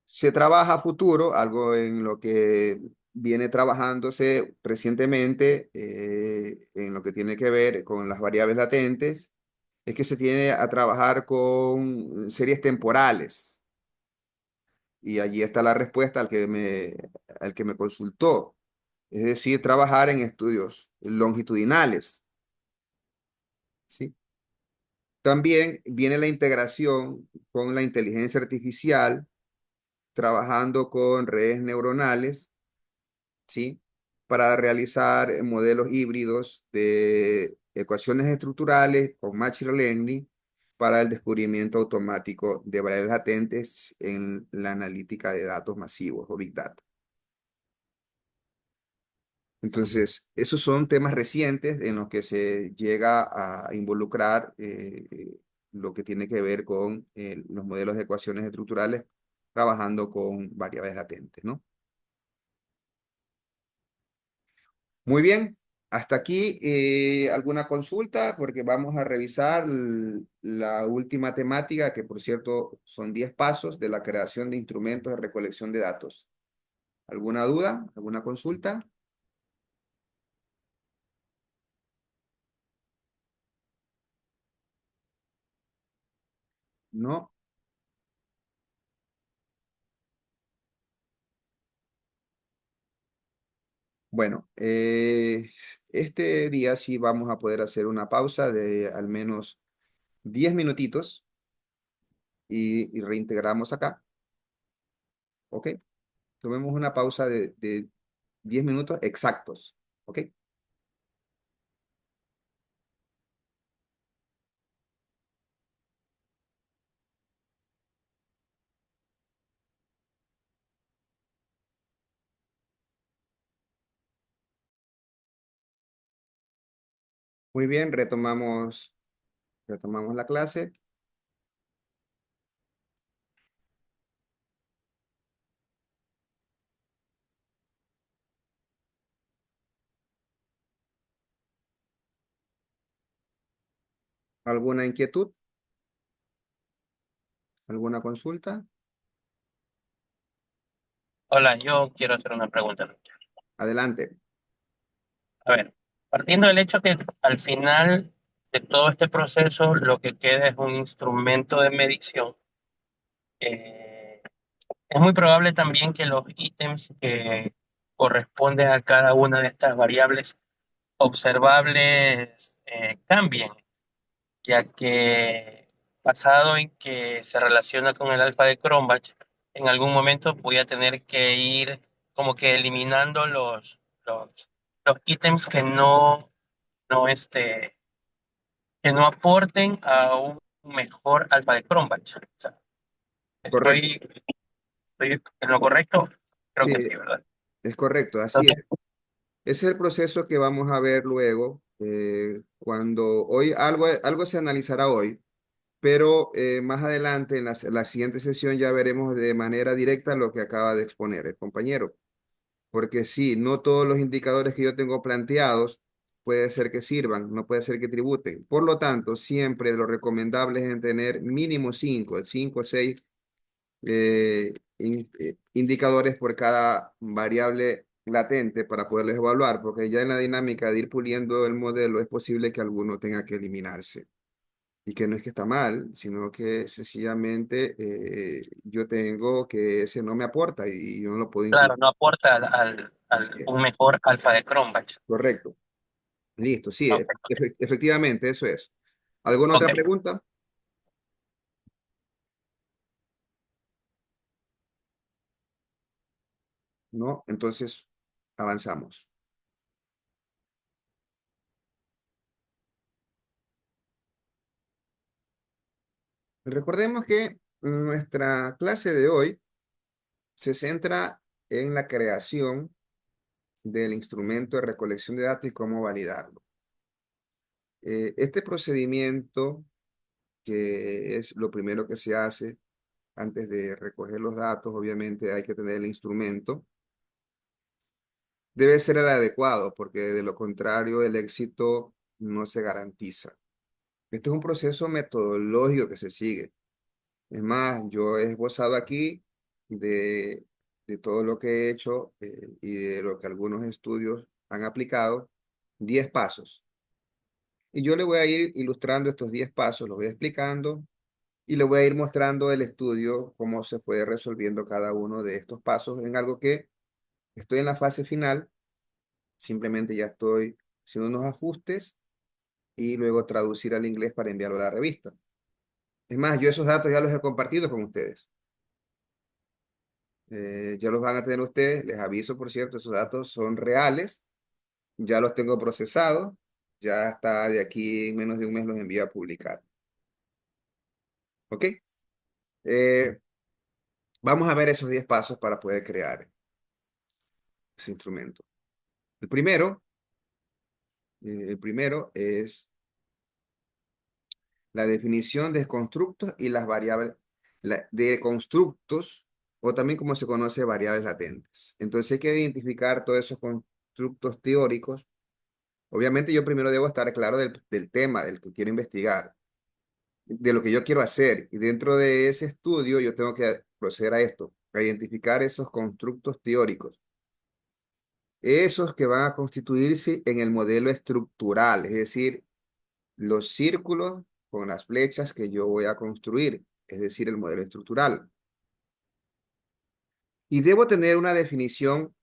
Se trabaja a futuro, algo en lo que viene trabajándose recientemente, en lo que tiene que ver con las variables latentes, es que se tiene a trabajar con series temporales. Y allí está la respuesta al que me consultó. Es decir, trabajar en estudios longitudinales, ¿sí? También viene la integración con la inteligencia artificial, trabajando con redes neuronales, ¿sí? Para realizar modelos híbridos de ecuaciones estructurales con Machine Learning para el descubrimiento automático de variables latentes en la analítica de datos masivos o Big Data. Entonces, esos son temas recientes en los que se llega a involucrar lo que tiene que ver con los modelos de ecuaciones estructurales trabajando con variables latentes, ¿no? Muy bien, hasta aquí alguna consulta porque vamos a revisar la última temática que por cierto son 10 pasos de la creación de instrumentos de recolección de datos. ¿Alguna duda? ¿Alguna consulta? No. Bueno, este día sí vamos a poder hacer una pausa de al menos 10 minutitos y reintegramos acá, ¿ok? Tomemos una pausa de 10 minutos exactos, ¿ok? Muy bien, retomamos la clase. ¿Alguna inquietud? ¿Alguna consulta? Hola, yo quiero hacer una pregunta. Adelante. A ver, partiendo del hecho que al final de todo este proceso lo que queda es un instrumento de medición, eh, es muy probable también que los ítems que corresponden a cada una de estas variables observables cambien, ya que basado en que se relaciona con el alfa de Cronbach, en algún momento voy a tener que ir como que eliminando los ítems que que no aporten a un mejor alfa de Cronbach. O sea, Correcto. estoy en lo correcto, creo Sí, que sí, ¿verdad? es correcto, así es. Entonces, Ese es el proceso que vamos a ver luego, cuando hoy algo se analizará hoy, pero más adelante en la siguiente sesión ya veremos de manera directa lo que acaba de exponer el compañero. Porque sí, no todos los indicadores que yo tengo planteados puede ser que sirvan, no puede ser que tributen. Por lo tanto, siempre lo recomendable es en tener mínimo 5 o 6 indicadores por cada variable latente para poderles evaluar, porque ya en la dinámica de ir puliendo el modelo es posible que alguno tenga que eliminarse. Y que no es que está mal, sino que sencillamente yo tengo que ese no me aporta y yo no lo puedo incluir. claro, no aporta Así es. un mejor alfa de Cronbach. Correcto. Listo, sí, Ok, efectivamente, eso es. ¿Alguna otra ok. pregunta? No, entonces avanzamos. Recordemos que nuestra clase de hoy se centra en la creación del instrumento de recolección de datos y cómo validarlo. Este procedimiento, que es lo primero que se hace antes de recoger los datos, obviamente hay que tener el instrumento. Debe ser el adecuado, porque de lo contrario el éxito no se garantiza. Este es un proceso metodológico que se sigue. Es más, yo he esbozado aquí de, de todo lo que he hecho y de lo que algunos estudios han aplicado, 10 pasos. Y yo le voy a ir ilustrando estos 10 pasos, los voy explicando y le voy a ir mostrando el estudio, cómo se fue resolviendo cada uno de estos pasos en algo que estoy en la fase final. Simplemente ya estoy haciendo unos ajustes y luego traducir al inglés para enviarlo a la revista. Es más, yo esos datos ya los he compartido con ustedes. Ya los van a tener ustedes. Les aviso, por cierto, esos datos son reales. Ya los tengo procesados. Ya está de aquí en menos de un mes los envío a publicar. ¿Ok? Vamos a ver esos 10 pasos para poder crear ese instrumento. El primero es la definición de constructos y las variables de constructos, o también como se conoce variables latentes. Entonces hay que identificar todos esos constructos teóricos. Obviamente yo primero debo estar claro del tema del que quiero investigar, de lo que yo quiero hacer. Y dentro de ese estudio yo tengo que proceder a esto, a identificar esos constructos teóricos. Esos que van a constituirse en el modelo estructural, es decir, los círculos con las flechas que yo voy a construir, es decir, el modelo estructural. Y debo tener una definición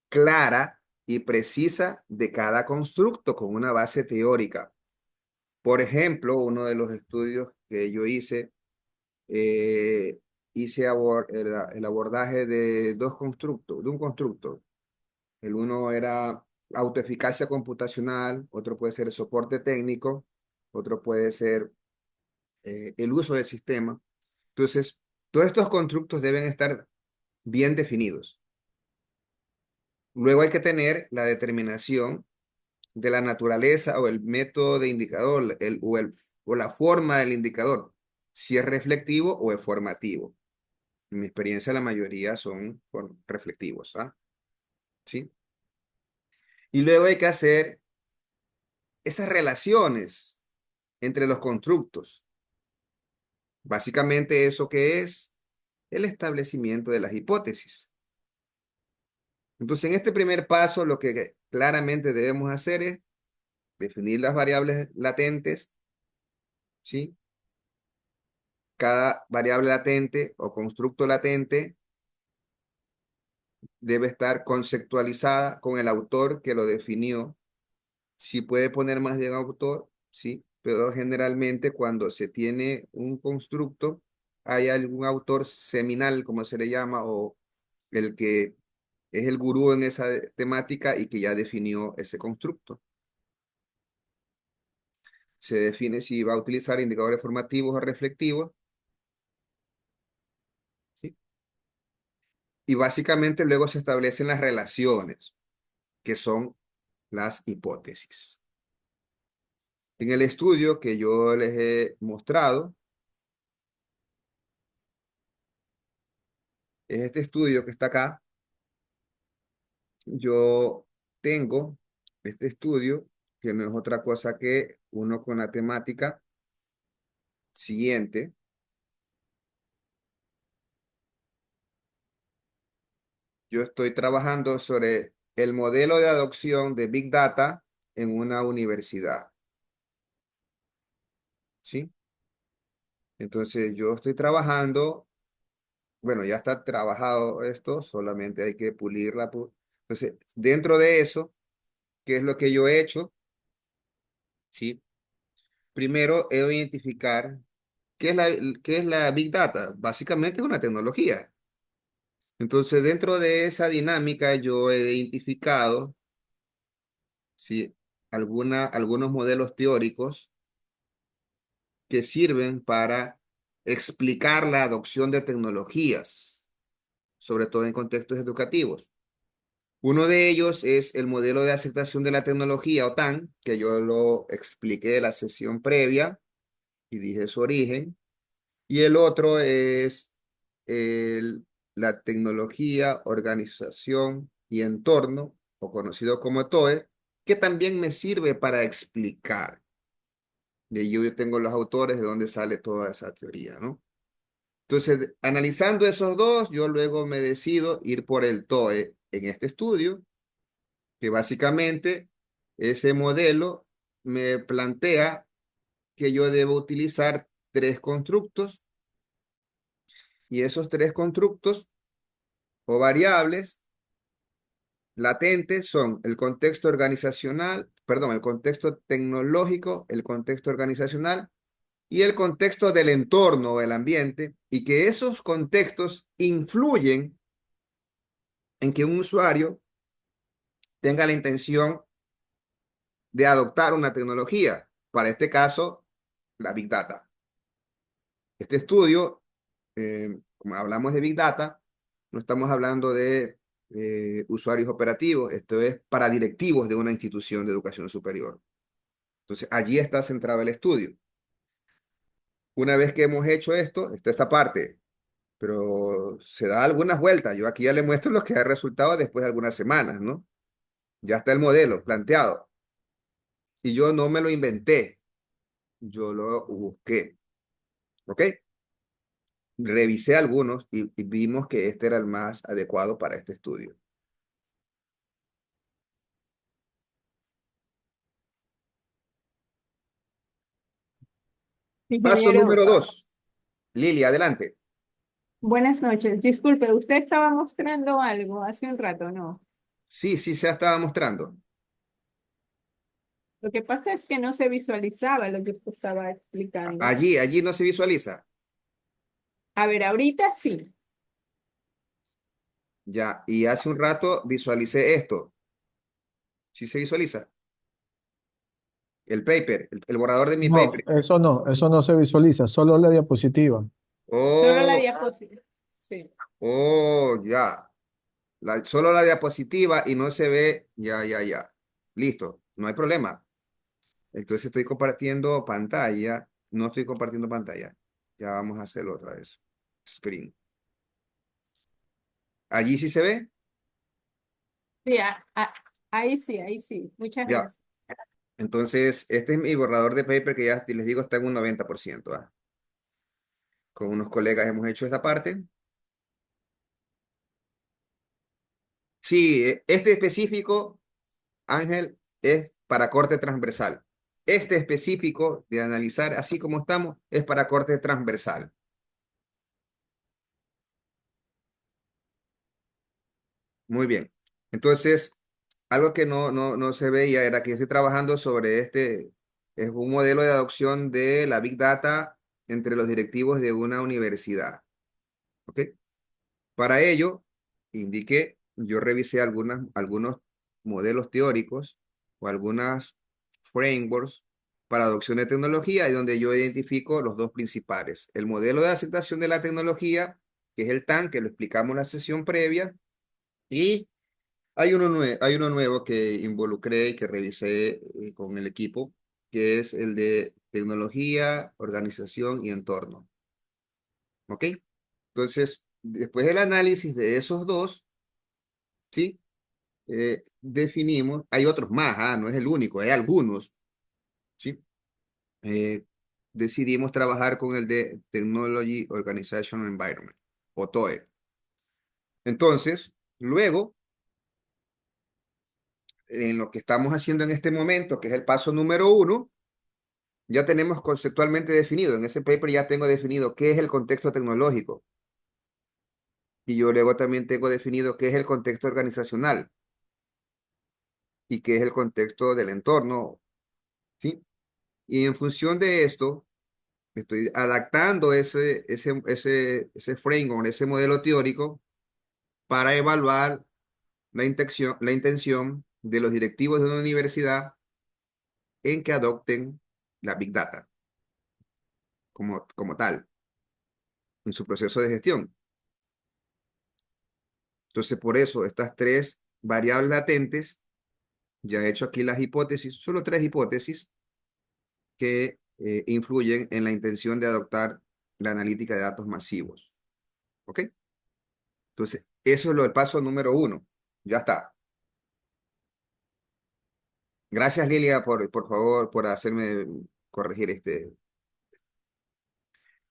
clara y precisa de cada constructo con una base teórica. Por ejemplo, uno de los estudios que yo hice, hice el abordaje de dos constructos, de un constructo. El uno era autoeficacia computacional, otro puede ser el soporte técnico, otro puede ser el uso del sistema. Entonces, todos estos constructos deben estar bien definidos. Luego hay que tener la determinación de la naturaleza o el método de indicador o la forma del indicador, si es reflectivo o es formativo. En mi experiencia, la mayoría son reflectivos. ¿Sí? Y luego hay que hacer esas relaciones entre los constructos. Básicamente, ¿eso qué es? El establecimiento de las hipótesis. Entonces, en este primer paso, lo que claramente debemos hacer es definir las variables latentes, ¿sí? Cada variable latente o constructo latente debe estar conceptualizada con el autor que lo definió. Sí puede poner más de un autor, sí, pero generalmente cuando se tiene un constructo, hay algún autor seminal, como se le llama, o el que es el gurú en esa temática y que ya definió ese constructo. Se define si va a utilizar indicadores formativos o reflectivos, ¿sí? Y básicamente luego se establecen las relaciones, que son las hipótesis. En el estudio que yo les he mostrado, es este estudio que está acá. Yo tengo este estudio, que no es otra cosa que uno con la temática siguiente. Yo estoy trabajando sobre el modelo de adopción de Big Data en una universidad. ¿Sí? Entonces yo estoy trabajando, bueno, ya está trabajado esto, solamente hay que pulirla. Entonces, dentro de eso, ¿qué es lo que yo he hecho? ¿Sí? Primero, he de identificar qué es la Big Data. Básicamente es una tecnología. Entonces, dentro de esa dinámica, yo he identificado, ¿sí?, algunos modelos teóricos que sirven para explicar la adopción de tecnologías, sobre todo en contextos educativos. Uno de ellos es el modelo de aceptación de la tecnología OTAN, que yo lo expliqué en la sesión previa y dije su origen. Y el otro es la tecnología, organización y entorno, o conocido como TOE, que también me sirve para explicar. Y yo tengo los autores de dónde sale toda esa teoría, ¿no? Entonces, analizando esos dos, yo luego me decido ir por el TOE en este estudio, que básicamente ese modelo me plantea que yo debo utilizar tres constructos y esos tres constructos o variables latentes son el contexto organizacional, perdón, el contexto tecnológico, el contexto organizacional y el contexto del entorno o el ambiente, y que esos contextos influyen en que un usuario tenga la intención de adoptar una tecnología, para este caso, la Big Data. Este estudio, como hablamos de Big Data, no estamos hablando de usuarios operativos, esto es para directivos de una institución de educación superior. Entonces, allí está centrado el estudio. Una vez que hemos hecho esto, está esta parte, pero se da algunas vueltas. Yo aquí ya le muestro lo que ha resultado después de algunas semanas, ¿no? Ya está el modelo planteado. Y yo no me lo inventé, yo lo busqué, ¿ok? Revisé algunos y vimos que este era el más adecuado para este estudio. Paso Ingeniero, número 2. Lili, adelante. buenas noches. Disculpe, usted estaba mostrando algo hace un rato, ¿no? Sí, sí, se estaba mostrando. Lo que pasa es que no se visualizaba lo que usted estaba explicando. Allí no se visualiza. A ver, ahorita sí. Ya, y hace un rato visualicé esto. ¿Sí se visualiza? El paper, el borrador de mi No, paper. eso no se visualiza, solo la diapositiva. Solo la Oh, diapositiva. Sí. oh, ya. Solo la diapositiva y no se ve. Ya, ya, ya. Listo, no hay problema. Entonces estoy compartiendo pantalla. No estoy compartiendo pantalla. Ya vamos a hacerlo otra vez. Screen. ¿Allí sí se ve? Sí, ahí sí, ahí sí. Muchas Ya. gracias. Entonces, este es mi borrador de paper que ya les digo está en un 90%. ¿Ah? Con unos colegas hemos hecho esta parte. Sí, este específico, Ángel, es para corte transversal. Este específico de analizar así como estamos es para corte transversal. Muy bien. Entonces, algo que no se veía era que yo estoy trabajando sobre es un modelo de adopción de la Big Data entre los directivos de una universidad. ¿Ok? Para ello, indiqué, yo revisé algunos modelos teóricos o algunas frameworks para adopción de tecnología y donde yo identifico los dos principales. El modelo de aceptación de la tecnología, que es el TAN, que lo explicamos en la sesión previa, y hay uno nuevo que involucré y que revisé con el equipo, que es el de tecnología, organización y entorno. ¿Ok? Entonces, después del análisis de esos dos, ¿sí? Definimos, hay otros más, no es el único, hay algunos, ¿sí? Eh, Decidimos trabajar con el de Technology Organization Environment, o TOE. Entonces, luego, en lo que estamos haciendo en este momento, que es el paso número 1, ya tenemos conceptualmente definido, en ese paper ya tengo definido qué es el contexto tecnológico, y yo luego también tengo definido qué es el contexto organizacional y qué es el contexto del entorno, ¿sí? Y en función de esto, estoy adaptando ese framework, ese modelo teórico para evaluar la intención de los directivos de una universidad en que adopten la Big Data como tal en su proceso de gestión. Entonces, por eso, estas tres variables latentes. Ya he hecho aquí las hipótesis, solo 3 hipótesis que influyen en la intención de adoptar la analítica de datos masivos. ¿Ok? Entonces, eso es lo del paso número 1. Ya está. Gracias, Lilia, por favor, por hacerme corregir este.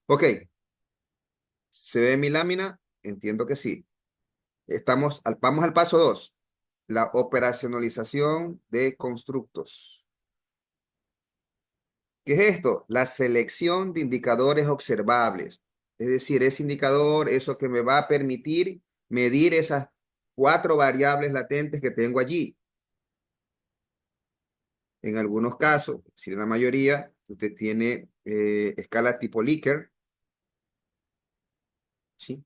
Ok, ¿se ve mi lámina? Entiendo que sí. Vamos al paso 2. La operacionalización de constructos. ¿Qué es esto? La selección de indicadores observables. Es decir, ese indicador, eso que me va a permitir medir esas 4 variables latentes que tengo allí. En algunos casos, si en la mayoría, usted tiene escala tipo Likert, ¿sí?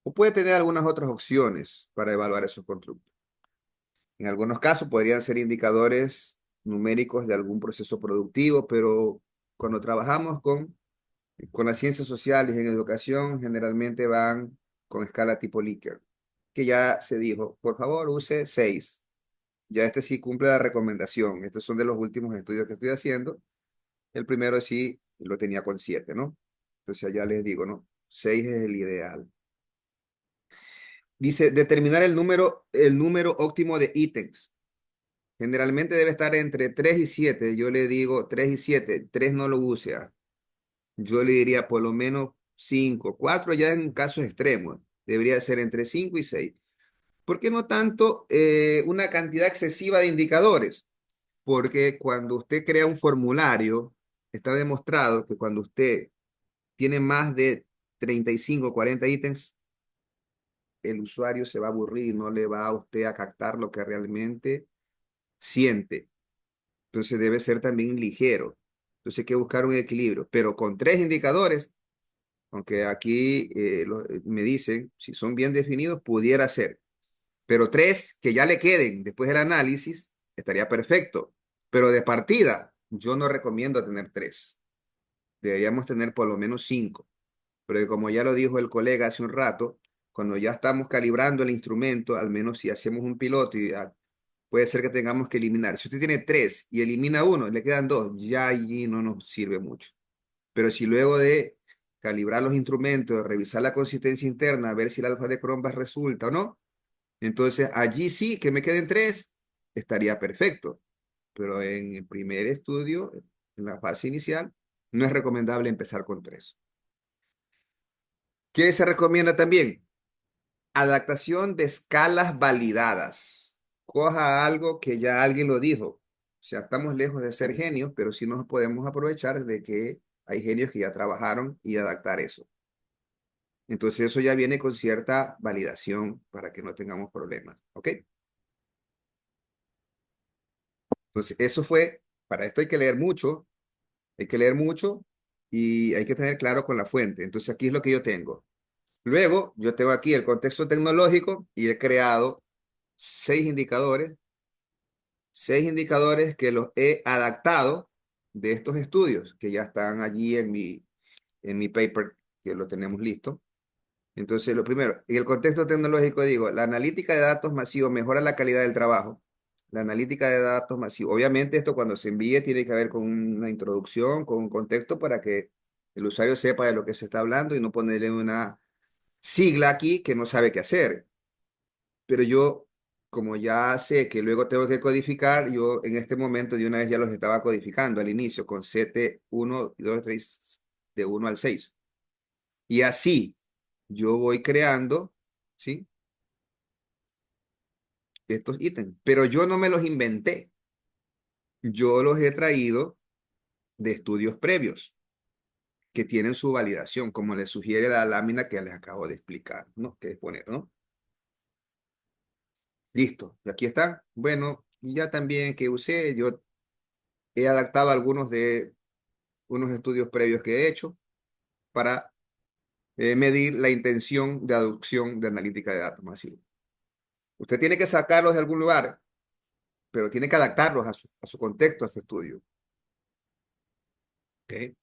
O puede tener algunas otras opciones para evaluar esos constructos. En algunos casos podrían ser indicadores numéricos de algún proceso productivo, pero cuando trabajamos con las ciencias sociales en educación, generalmente van con escala tipo Likert, que ya se dijo, por favor use 6. Ya este sí cumple la recomendación. Estos son de los últimos estudios que estoy haciendo. El primero sí lo tenía con 7, ¿no? Entonces ya les digo, ¿no? 6 es el ideal. Dice, determinar el número óptimo de ítems. Generalmente debe estar entre 3 y 7. Yo le digo 3 y 7. 3 no lo use. Yo le diría por lo menos 5. 4 ya en casos extremos. Debería ser entre 5 y 6. ¿Por qué no tanto una cantidad excesiva de indicadores? Porque cuando usted crea un formulario, está demostrado que cuando usted tiene más de 35 o 40 ítems, el usuario se va a aburrir, no le va a usted a captar lo que realmente siente. Entonces debe ser también ligero. Entonces hay que buscar un equilibrio. Pero con 3 indicadores, aunque aquí me dicen, si son bien definidos, pudiera ser. Pero 3 que ya le queden después del análisis, estaría perfecto. Pero de partida, yo no recomiendo tener 3. Deberíamos tener por lo menos 5. Pero como ya lo dijo el colega hace un rato, cuando ya estamos calibrando el instrumento, al menos si hacemos un piloto y puede ser que tengamos que eliminar. Si usted tiene 3 y elimina 1, le quedan 2, ya allí no nos sirve mucho. Pero si luego de calibrar los instrumentos, revisar la consistencia interna, ver si el alfa de Cronbach resulta o no, entonces allí sí que me queden 3, estaría perfecto. Pero en el primer estudio, en la fase inicial, no es recomendable empezar con 3. ¿Qué se recomienda también? Adaptación de escalas validadas. Coja algo que ya alguien lo dijo. O sea, estamos lejos de ser genios, pero sí nos podemos aprovechar de que hay genios que ya trabajaron y adaptar eso. Entonces eso ya viene con cierta validación para que no tengamos problemas. ¿Ok? Entonces eso fue, para esto hay que leer mucho y hay que tener claro con la fuente. Entonces aquí es lo que yo tengo. Luego, yo tengo aquí el contexto tecnológico y he creado 6 indicadores, 6 indicadores que los he adaptado de estos estudios que ya están allí en mi paper, que lo tenemos listo. Entonces, lo primero, en el contexto tecnológico digo, la analítica de datos masivos mejora la calidad del trabajo. La analítica de datos masivos. Obviamente esto cuando se envíe tiene que haber con una introducción, con un contexto para que el usuario sepa de lo que se está hablando y no ponerle una sigla aquí que no sabe qué hacer. Pero yo, como ya sé que luego tengo que codificar, yo en este momento de una vez ya los estaba codificando al inicio con CT1, 2, 3, de 1 al 6. Y así yo voy creando, ¿sí? Estos ítems. Pero yo no me los inventé. Yo los he traído de estudios previos que tienen su validación, como les sugiere la lámina que les acabo de explicar, ¿no? Que es poner, ¿no? Listo, y aquí están. Bueno, y ya también que usé, yo he adaptado algunos de unos estudios previos que he hecho para medir la intención de aducción de analítica de datos masivos. Usted tiene que sacarlos de algún lugar, pero tiene que adaptarlos a su contexto, a su estudio. ¿Ok?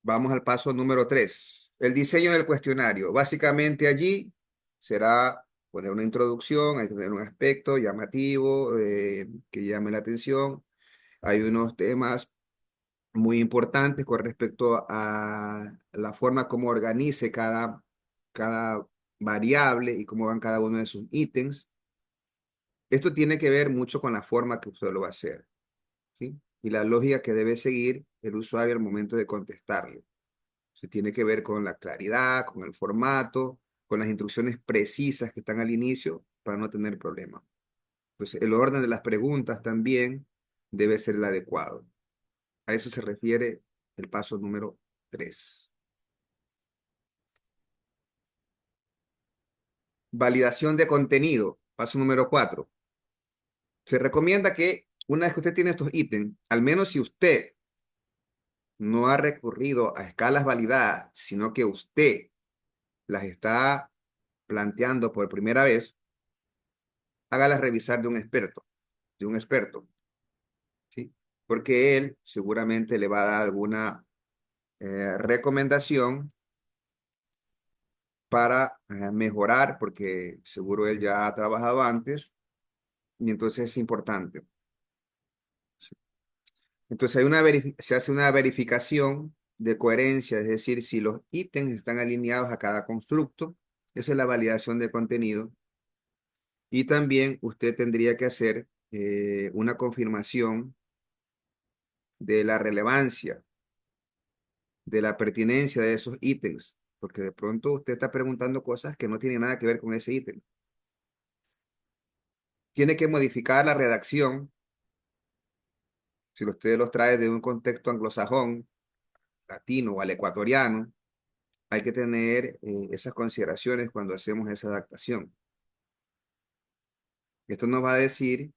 Vamos al paso número 3. El diseño del cuestionario. Básicamente allí será poner una introducción, hay que tener un aspecto llamativo, que llame la atención. Hay unos temas muy importantes con respecto a la forma como organice cada variable y cómo van cada uno de sus ítems. Esto tiene que ver mucho con la forma que usted lo va a hacer, ¿sí? Y la lógica que debe seguir el usuario al momento de contestarle. Se tiene que ver con la claridad, con el formato, con las instrucciones precisas que están al inicio para no tener problemas. Entonces, el orden de las preguntas también debe ser el adecuado. A eso se refiere el paso número 3. Validación de contenido, paso número 4. Se recomienda que una vez que usted tiene estos ítems, al menos si usted no ha recurrido a escalas validadas, sino que usted las está planteando por primera vez, hágalas revisar de un experto, ¿sí? Porque él seguramente le va a dar alguna recomendación para mejorar, porque seguro él ya ha trabajado antes y entonces es importante. ¿Sí? Entonces se hace una verificación de coherencia, es decir, si los ítems están alineados a cada constructo. Esa es la validación de contenido. Y también usted tendría que hacer una confirmación de la relevancia, de la pertinencia de esos ítems, porque de pronto usted está preguntando cosas que no tienen nada que ver con ese ítem. Tiene que modificar la redacción. Si usted los trae de un contexto anglosajón, latino o al ecuatoriano, hay que tener esas consideraciones cuando hacemos esa adaptación. Esto nos va a decir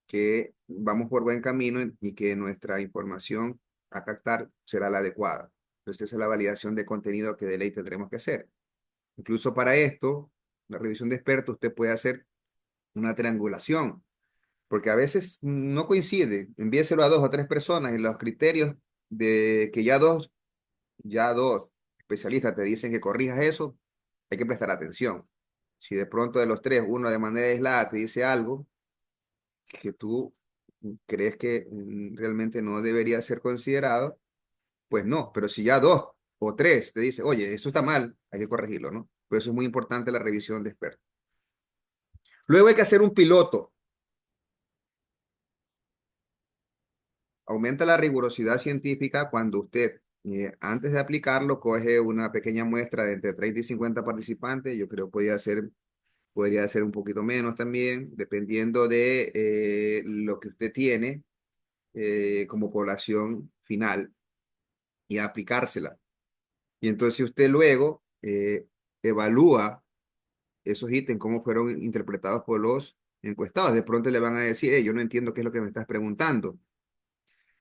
que vamos por buen camino y que nuestra información a captar será la adecuada. Entonces, esa es la validación de contenido que de ley tendremos que hacer. Incluso para esto, la revisión de expertos, usted puede hacer una triangulación, porque a veces no coincide. Envíeselo a 2 o 3 personas y los criterios de que ya dos especialistas te dicen que corrijas eso, hay que prestar atención. Si de pronto de los 3, uno de manera aislada te dice algo que tú crees que realmente no debería ser considerado, pues no. Pero si ya 2 o 3 te dicen, oye, eso está mal, hay que corregirlo, ¿no? Por eso es muy importante la revisión de expertos. Luego hay que hacer un piloto. Aumenta la rigurosidad científica cuando usted, antes de aplicarlo, coge una pequeña muestra de entre 30 y 50 participantes. Yo creo que podría ser un poquito menos también, dependiendo de lo que usted tiene como población final y aplicársela. Y entonces usted luego evalúa esos ítems, cómo fueron interpretados por los encuestados. De pronto le van a decir, yo no entiendo qué es lo que me estás preguntando.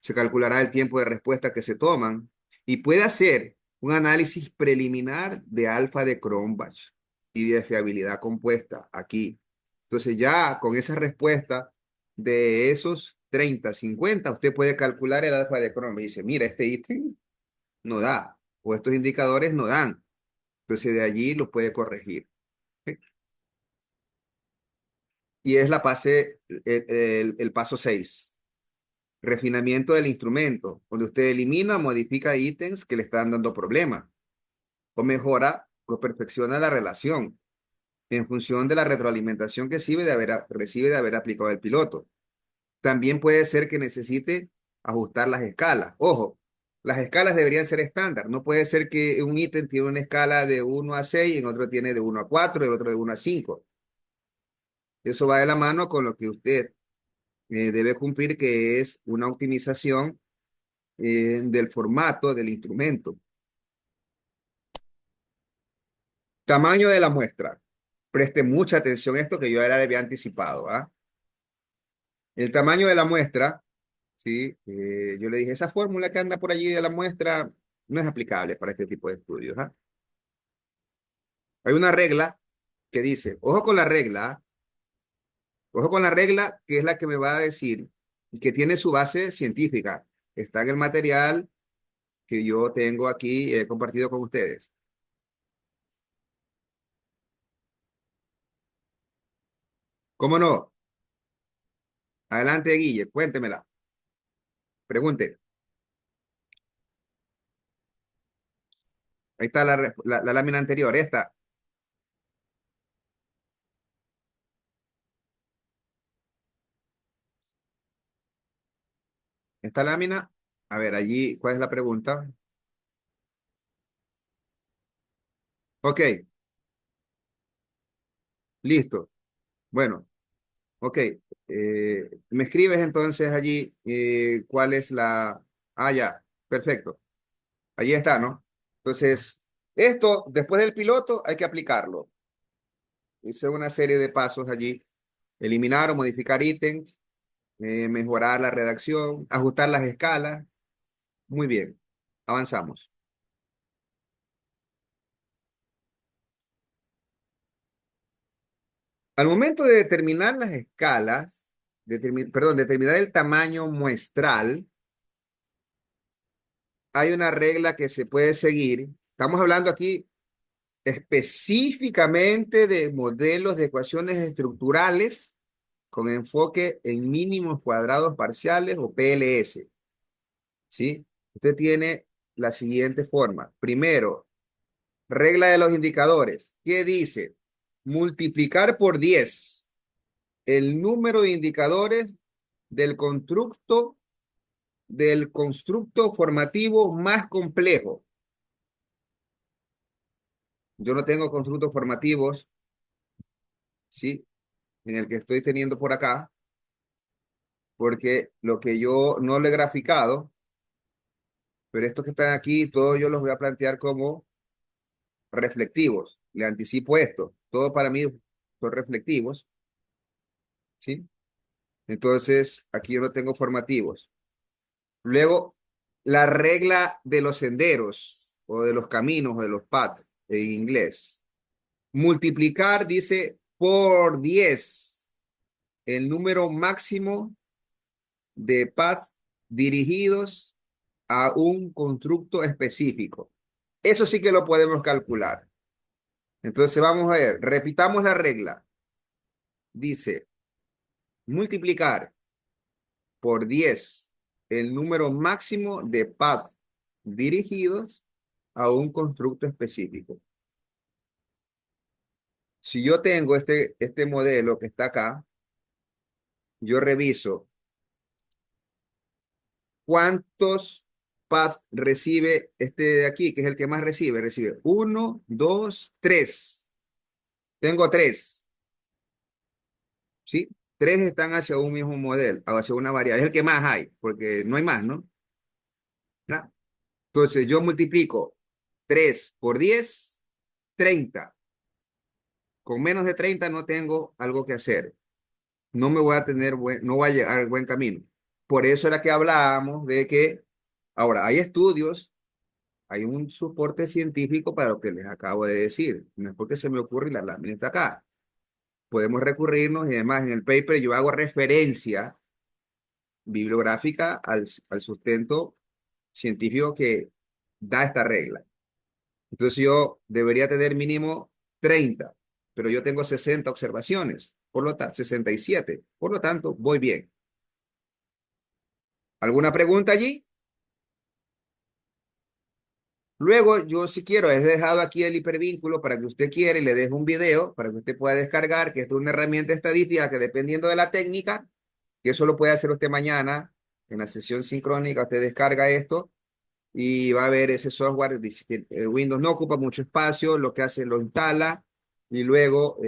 Se calculará el tiempo de respuesta que se toman y puede hacer un análisis preliminar de alfa de Cronbach y de fiabilidad compuesta aquí. Entonces ya con esa respuesta de esos 30, 50, usted puede calcular el alfa de Cronbach y dice, mira, este ítem no da, o estos indicadores no dan. Entonces de allí lo puede corregir. ¿Sí? Y es el paso 6. Refinamiento del instrumento, donde usted elimina o modifica ítems que le están dando problemas, o mejora o perfecciona la relación en función de la retroalimentación que recibe de haber aplicado el piloto. También puede ser que necesite ajustar las escalas. Ojo, las escalas deberían ser estándar. No puede ser que un ítem tiene una escala de 1 a 6, y en otro tiene de 1 a 4, y el otro de 1 a 5. Eso va de la mano con lo que usted debe cumplir, que es una optimización del formato del instrumento. Tamaño de la muestra. Preste mucha atención a esto que yo ya le había anticipado. ¿Ah? El tamaño de la muestra, ¿sí? Yo le dije, esa fórmula que anda por allí de la muestra no es aplicable para este tipo de estudios. ¿Ah? Hay una regla que dice, ojo con la regla, ¿ah? Ojo con la regla, que es la que me va a decir que tiene su base científica. Está en el material que yo tengo aquí compartido con ustedes. ¿Cómo no? Adelante, Guille, cuéntemela. Pregunte. Ahí está la lámina anterior, esta. Esta lámina. A ver, allí, ¿cuál es la pregunta? Ok, listo. Bueno, ok. Me escribes entonces allí cuál es la... Ah, ya, perfecto. Allí está, ¿no? Entonces, esto, después del piloto, hay que aplicarlo. Hice una serie de pasos allí. Eliminar o modificar ítems, mejorar la redacción, ajustar las escalas. Muy bien, avanzamos. Al momento de determinar las escalas, determinar el tamaño muestral, hay una regla que se puede seguir. Estamos hablando aquí específicamente de modelos de ecuaciones estructurales con enfoque en mínimos cuadrados parciales o PLS. ¿Sí? Usted tiene la siguiente forma. Primero, regla de los indicadores. ¿Qué dice? Multiplicar por 10 el número de indicadores del constructo formativo más complejo. Yo no tengo constructos formativos, ¿sí? En el que estoy teniendo por acá, porque lo que yo no lo he graficado, pero estos que están aquí, todos yo los voy a plantear como reflectivos. Le anticipo esto. Todo para mí son reflectivos, ¿sí? Entonces, aquí yo no tengo formativos. Luego, la regla de los senderos o de los caminos o de los paths en inglés. Multiplicar, dice, por 10 el número máximo de paths dirigidos a un constructo específico. Eso sí que lo podemos calcular. Entonces, vamos a ver, repitamos la regla. Dice, multiplicar por 10 el número máximo de paths dirigidos a un constructo específico. Si yo tengo este modelo que está acá, yo reviso cuántos paths recibe este de aquí, que es el que más recibe. Recibe 1, 2, 3. Tengo 3, ¿sí? 3 están hacia un mismo modelo, hacia una variable. Es el que más hay, porque no hay más, ¿no? ¿Ya? Entonces yo multiplico 3 por 10, 30. Con menos de 30 no tengo algo que hacer. No me voy a no voy a llegar al buen camino. Por eso era que hablábamos de que ahora hay estudios, hay un soporte científico para lo que les acabo de decir. No es porque se me ocurre y la lámina está acá. Podemos recurrirnos y además en el paper yo hago referencia bibliográfica al sustento científico que da esta regla. Entonces yo debería tener mínimo 30, pero yo tengo 60 observaciones, por lo tanto 67, por lo tanto voy bien. ¿Alguna pregunta allí? Luego yo si quiero he dejado aquí el hipervínculo para que usted quiera y le dejo un video para que usted pueda descargar, que esto es una herramienta estadística que dependiendo de la técnica, que eso lo puede hacer usted mañana en la sesión sincrónica, usted descarga esto y va a ver ese software. Windows no ocupa mucho espacio, lo que hace lo instala y luego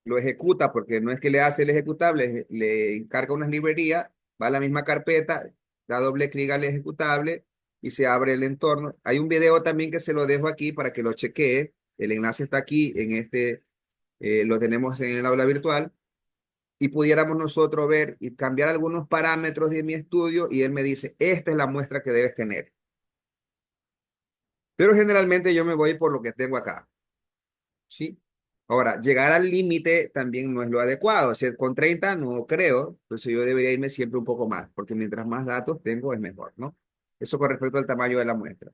lo ejecuta, porque no es que le hace el ejecutable, le encarga unas librerías, va a la misma carpeta, da doble clic al ejecutable y se abre el entorno. Hay un video también que se lo dejo aquí para que lo chequee. El enlace está aquí en lo tenemos en el aula virtual y pudiéramos nosotros ver y cambiar algunos parámetros de mi estudio y él me dice, esta es la muestra que debes tener. Pero generalmente yo me voy por lo que tengo acá. ¿Sí? Ahora, llegar al límite también no es lo adecuado. O sea, con 30 no creo, entonces yo debería irme siempre un poco más, porque mientras más datos tengo es mejor, ¿no? Eso con respecto al tamaño de la muestra.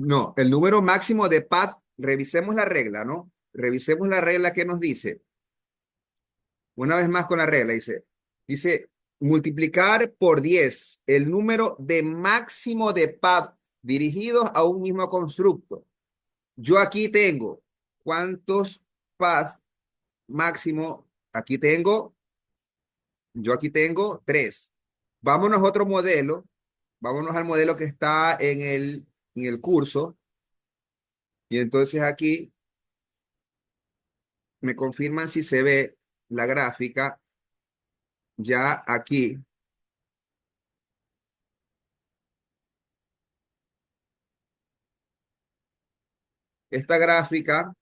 No, el número máximo de path, revisemos la regla, ¿no? Revisemos la regla que nos dice. Una vez más con la regla, dice multiplicar por 10 el número de máximo de path dirigidos a un mismo constructo. Yo aquí tengo, ¿cuántos path máximo? Yo aquí tengo 3. Vámonos a otro modelo. Vámonos al modelo que está en el curso. Y entonces aquí me confirman si se ve la gráfica. Ya aquí. Esta gráfica,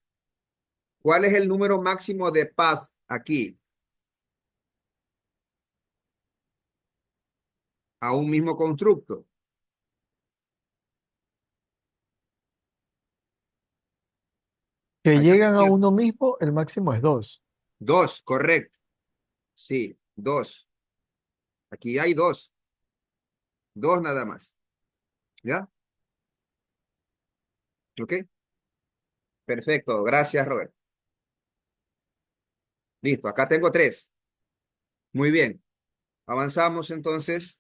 ¿cuál es el número máximo de path aquí? A un mismo constructo. Que Allá llegan a tenía uno mismo, el máximo es 2. 2, correcto. Sí, 2. Aquí hay 2. 2 nada más. ¿Ya? ¿Ok? Perfecto. Gracias, Robert. Listo. Acá tengo 3. Muy bien. Avanzamos entonces.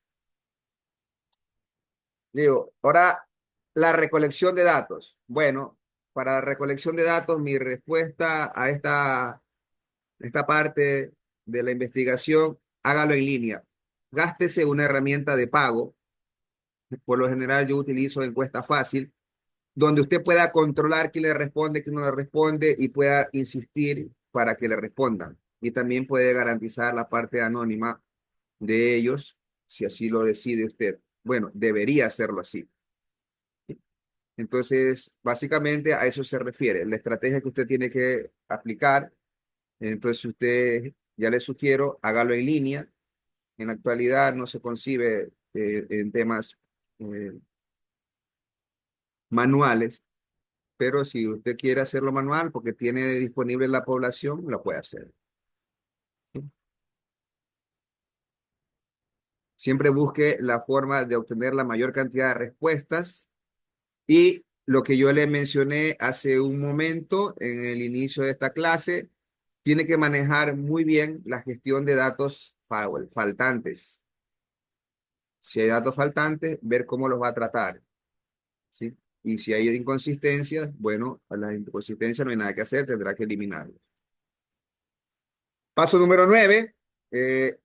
Digo, ahora la recolección de datos. Bueno, para la recolección de datos, mi respuesta a esta parte de la investigación, hágalo en línea. Gástese una herramienta de pago. Por lo general yo utilizo encuesta fácil, donde usted pueda controlar quién le responde, quién no le responde y pueda insistir para que le respondan. Y también puede garantizar la parte anónima de ellos, si así lo decide usted. Bueno, debería hacerlo así. Entonces, básicamente a eso se refiere. La estrategia que usted tiene que aplicar, entonces usted, ya le sugiero, hágalo en línea. En la actualidad no se concibe en temas manuales, pero si usted quiere hacerlo manual porque tiene disponible la población, lo puede hacer. Siempre busque la forma de obtener la mayor cantidad de respuestas y lo que yo le mencioné hace un momento en el inicio de esta clase, tiene que manejar muy bien la gestión de datos faltantes. Si hay datos faltantes, ver cómo los va a tratar, ¿sí? Y si hay inconsistencias, bueno, a las inconsistencias no hay nada que hacer, tendrá que eliminarlos. Paso número 9.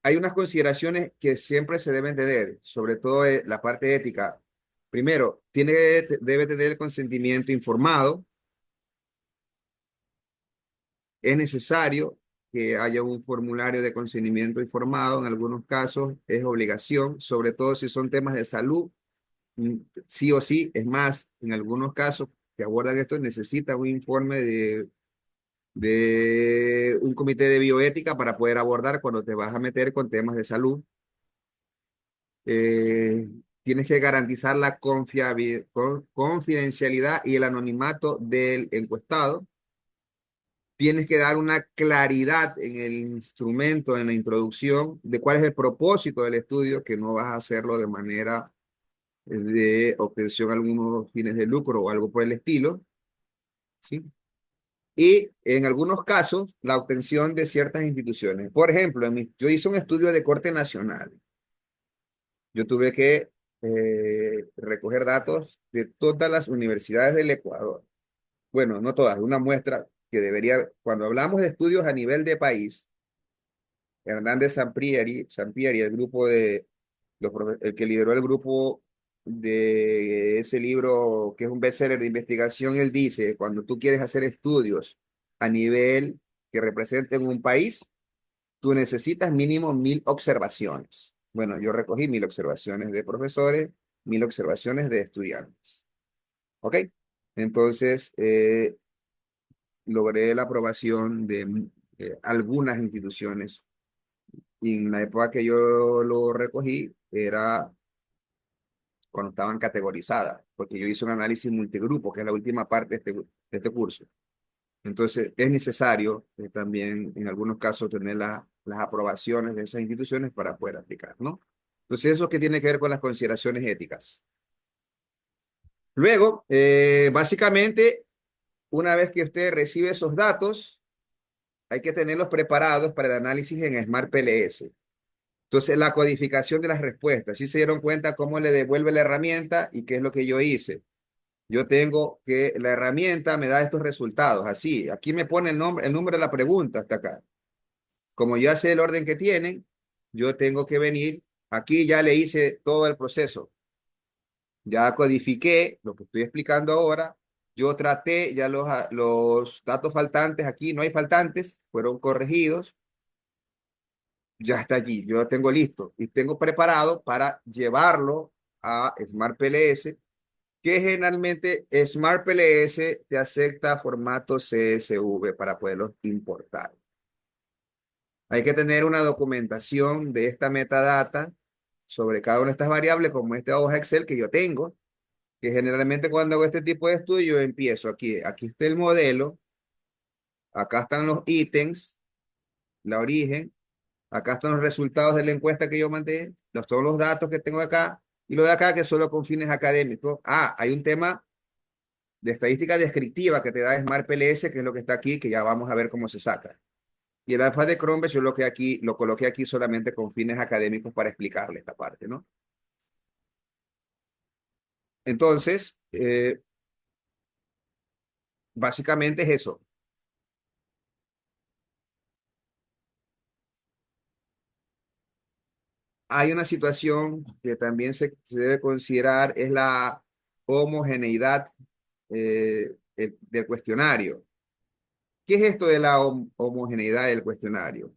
Hay unas consideraciones que siempre se deben tener, sobre todo la parte ética. Primero, debe tener el consentimiento informado. Es necesario que haya un formulario de consentimiento informado. En algunos casos es obligación, sobre todo si son temas de salud, sí o sí. Es más, en algunos casos que abordan esto necesita un informe de un comité de bioética para poder abordar cuando te vas a meter con temas de salud. Eh, Tienes que garantizar la confidencialidad y el anonimato del encuestado. Tienes que dar una claridad en el instrumento, en la introducción, de cuál es el propósito del estudio, que no vas a hacerlo de manera de obtención de algunos fines de lucro o algo por el estilo, ¿sí? Y en algunos casos, la obtención de ciertas instituciones. Por ejemplo, yo hice un estudio de corte nacional. Yo tuve que recoger datos de todas las universidades del Ecuador. Bueno, no todas, una muestra que debería, cuando hablamos de estudios a nivel de país, Hernández Sampieri, el grupo el que lideró el grupo de ese libro, que es un bestseller de investigación, él dice, cuando tú quieres hacer estudios a nivel que representen un país, tú necesitas mínimo 1000 observaciones. Bueno, yo recogí 1000 observaciones de profesores, 1000 observaciones de estudiantes. ¿Ok? Entonces, logré la aprobación de algunas instituciones. Y en la época que yo lo recogí, era cuando estaban categorizadas, porque yo hice un análisis multigrupo, que es la última parte de este curso. Entonces, es necesario también, en algunos casos, tener las aprobaciones de esas instituciones para poder aplicar, ¿no? Entonces, eso que tiene que ver con las consideraciones éticas. Luego, básicamente, una vez que usted recibe esos datos, hay que tenerlos preparados para el análisis en Smart PLS. Entonces, la codificación de las respuestas. ¿Sí se dieron cuenta cómo le devuelve la herramienta y qué es lo que yo hice? Yo tengo que la herramienta me da estos resultados. Así, aquí me pone el número de la pregunta hasta acá. Como ya sé el orden que tienen, yo tengo que venir. Aquí ya le hice todo el proceso. Ya codifiqué lo que estoy explicando ahora. Yo traté ya los datos faltantes aquí, no hay faltantes, fueron corregidos. Ya está allí, yo lo tengo listo y tengo preparado para llevarlo a Smart PLS, que generalmente Smart PLS te acepta formato CSV para poderlos importar. Hay que tener una documentación de esta metadata sobre cada una de estas variables, como esta hoja Excel que yo tengo, que generalmente cuando hago este tipo de estudio, yo empiezo aquí está el modelo, acá están los ítems, la origen, acá están los resultados de la encuesta que yo mandé, todos los datos que tengo acá, y lo de acá que solo con fines académicos. Hay un tema de estadística descriptiva que te da Smart PLS, que es lo que está aquí, que ya vamos a ver cómo se saca. Y el alfa de Cronbach yo lo coloqué aquí solamente con fines académicos para explicarle esta parte, ¿no? Entonces, básicamente es eso. Hay una situación que también se debe considerar, es la homogeneidad del cuestionario. ¿Qué es esto de la homogeneidad del cuestionario?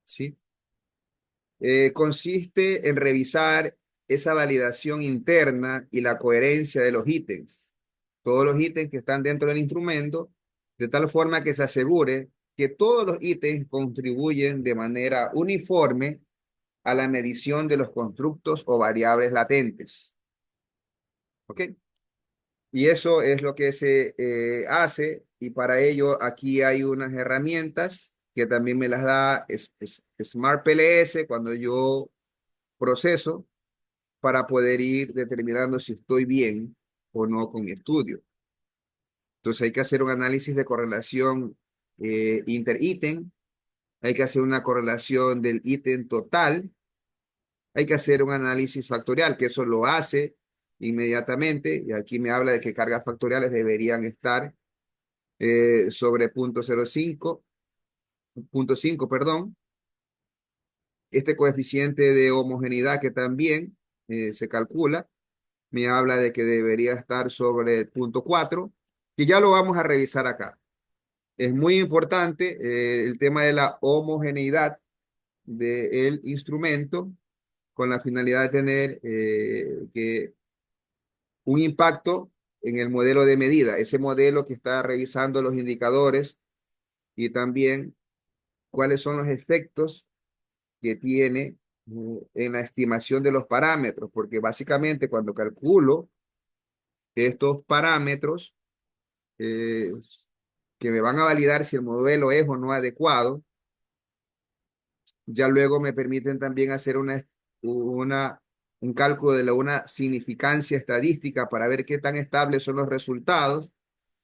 ¿Sí? Consiste en revisar esa validación interna y la coherencia de los ítems. Todos los ítems que están dentro del instrumento, de tal forma que se asegure que todos los ítems contribuyen de manera uniforme a la medición de los constructos o variables latentes. ¿Ok? Y eso es lo que se hace, y para ello aquí hay unas herramientas que también me las da Smart PLS cuando yo proceso para poder ir determinando si estoy bien o no con mi estudio. Entonces hay que hacer un análisis de correlación inter-ítem, hay que hacer una correlación del ítem total, hay que hacer un análisis factorial, que eso lo hace inmediatamente, y aquí me habla de que cargas factoriales deberían estar sobre 0.5, perdón. Este coeficiente de homogeneidad que también se calcula, me habla de que debería estar sobre el 0.4, que ya lo vamos a revisar acá. Es muy importante el tema de la homogeneidad del instrumento con la finalidad de tener un impacto en el modelo de medida, ese modelo que está revisando los indicadores y también cuáles son los efectos que tiene en la estimación de los parámetros, porque básicamente cuando calculo estos parámetros eh, que me van a validar si el modelo es o no adecuado, ya luego me permiten también hacer un cálculo de una significancia estadística para ver qué tan estables son los resultados.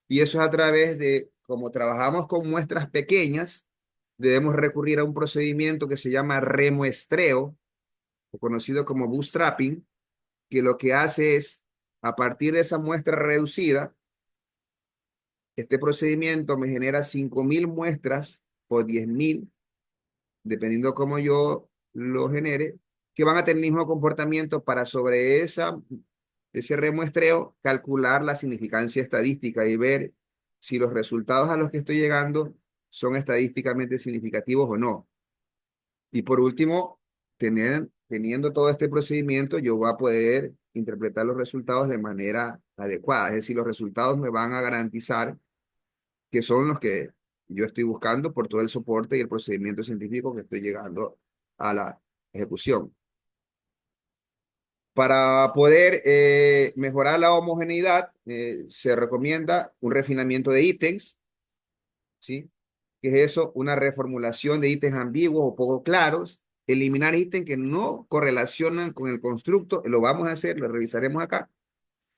Y eso es a través de, como trabajamos con muestras pequeñas, debemos recurrir a un procedimiento que se llama remuestreo, o conocido como bootstrapping, que lo que hace es, a partir de esa muestra reducida, este procedimiento me genera 5.000 muestras o 10.000, dependiendo cómo yo lo genere, que van a tener el mismo comportamiento para sobre ese remuestreo calcular la significancia estadística y ver si los resultados a los que estoy llegando son estadísticamente significativos o no. Y por último, teniendo todo este procedimiento, yo voy a poder interpretar los resultados de manera adecuada. Es decir, los resultados me van a garantizar que son los que yo estoy buscando por todo el soporte y el procedimiento científico que estoy llegando a la ejecución. Para poder mejorar la homogeneidad, se recomienda un refinamiento de ítems, ¿sí? ¿Qué es eso? Una reformulación de ítems ambiguos o poco claros, eliminar ítems que no correlacionan con el constructo, lo vamos a hacer, lo revisaremos acá,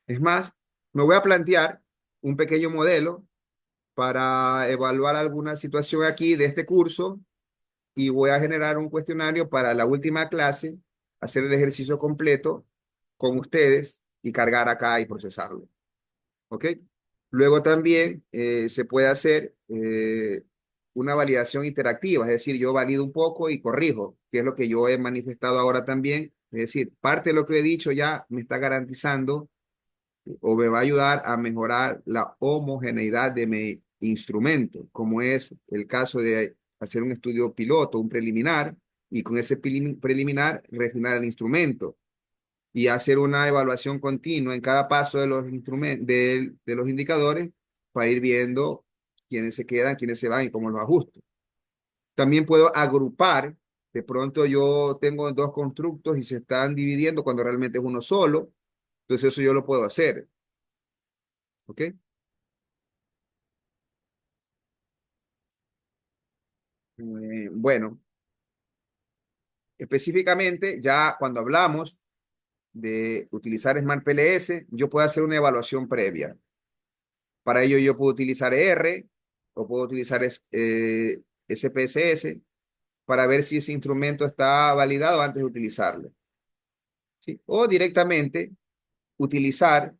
Es más, me voy a plantear un pequeño modelo para evaluar alguna situación aquí de este curso y voy a generar un cuestionario para la última clase, hacer el ejercicio completo con ustedes y cargar acá y procesarlo. ¿Ok? Luego también se puede hacer una validación interactiva, es decir, yo valido un poco y corrijo, que es lo que yo he manifestado ahora también. Es decir, parte de lo que he dicho ya me está garantizando o me va a ayudar a mejorar la homogeneidad de mi instrumento, como es el caso de hacer un estudio piloto, un preliminar, y con ese preliminar refinar el instrumento y hacer una evaluación continua en cada paso de los instrumentos, de los indicadores para ir viendo quiénes se quedan, quiénes se van y cómo los ajusto. También puedo agrupar, de pronto yo tengo dos constructos y se están dividiendo cuando realmente es uno solo, entonces eso yo lo puedo hacer. ¿Ok? Bueno, específicamente ya cuando hablamos de utilizar Smart PLS, yo puedo hacer una evaluación previa. Para ello yo puedo utilizar R o puedo utilizar SPSS para ver si ese instrumento está validado antes de utilizarlo. ¿Sí? O directamente utilizar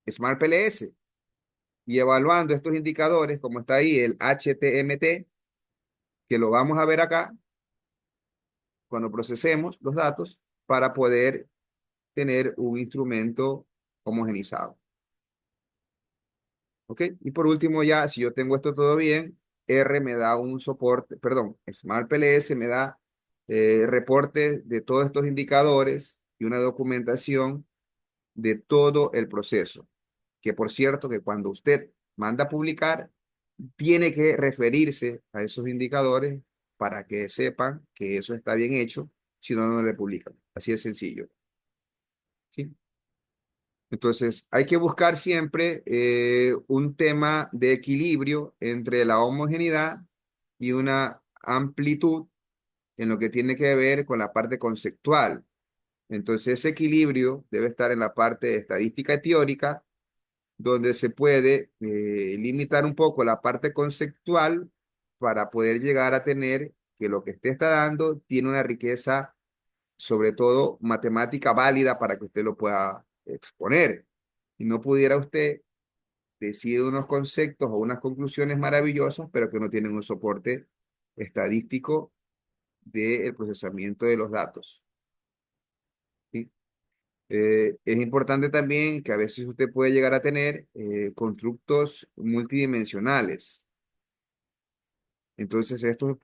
Smart PLS y evaluando estos indicadores, como está ahí el HTMT, que lo vamos a ver acá cuando procesemos los datos para poder tener un instrumento homogenizado. ¿Ok? Y por último ya, si yo tengo esto todo bien, R me da un soporte, perdón, Smart PLS me da reporte de todos estos indicadores y una documentación de todo el proceso. Que por cierto, que cuando usted manda a publicar, tiene que referirse a esos indicadores para que sepan que eso está bien hecho, si no, no le publican. Así de sencillo. ¿Sí? Entonces, hay que buscar siempre un tema de equilibrio entre la homogeneidad y una amplitud en lo que tiene que ver con la parte conceptual. Entonces, ese equilibrio debe estar en la parte estadística teórica, donde se puede limitar un poco la parte conceptual para poder llegar a tener que lo que usted está dando tiene una riqueza, sobre todo matemática válida para que usted lo pueda exponer. Y no pudiera usted decir unos conceptos o unas conclusiones maravillosas, pero que no tienen un soporte estadístico del procesamiento de los datos. ¿Sí? Es importante también que a veces usted puede llegar a tener constructos multidimensionales. Entonces, estos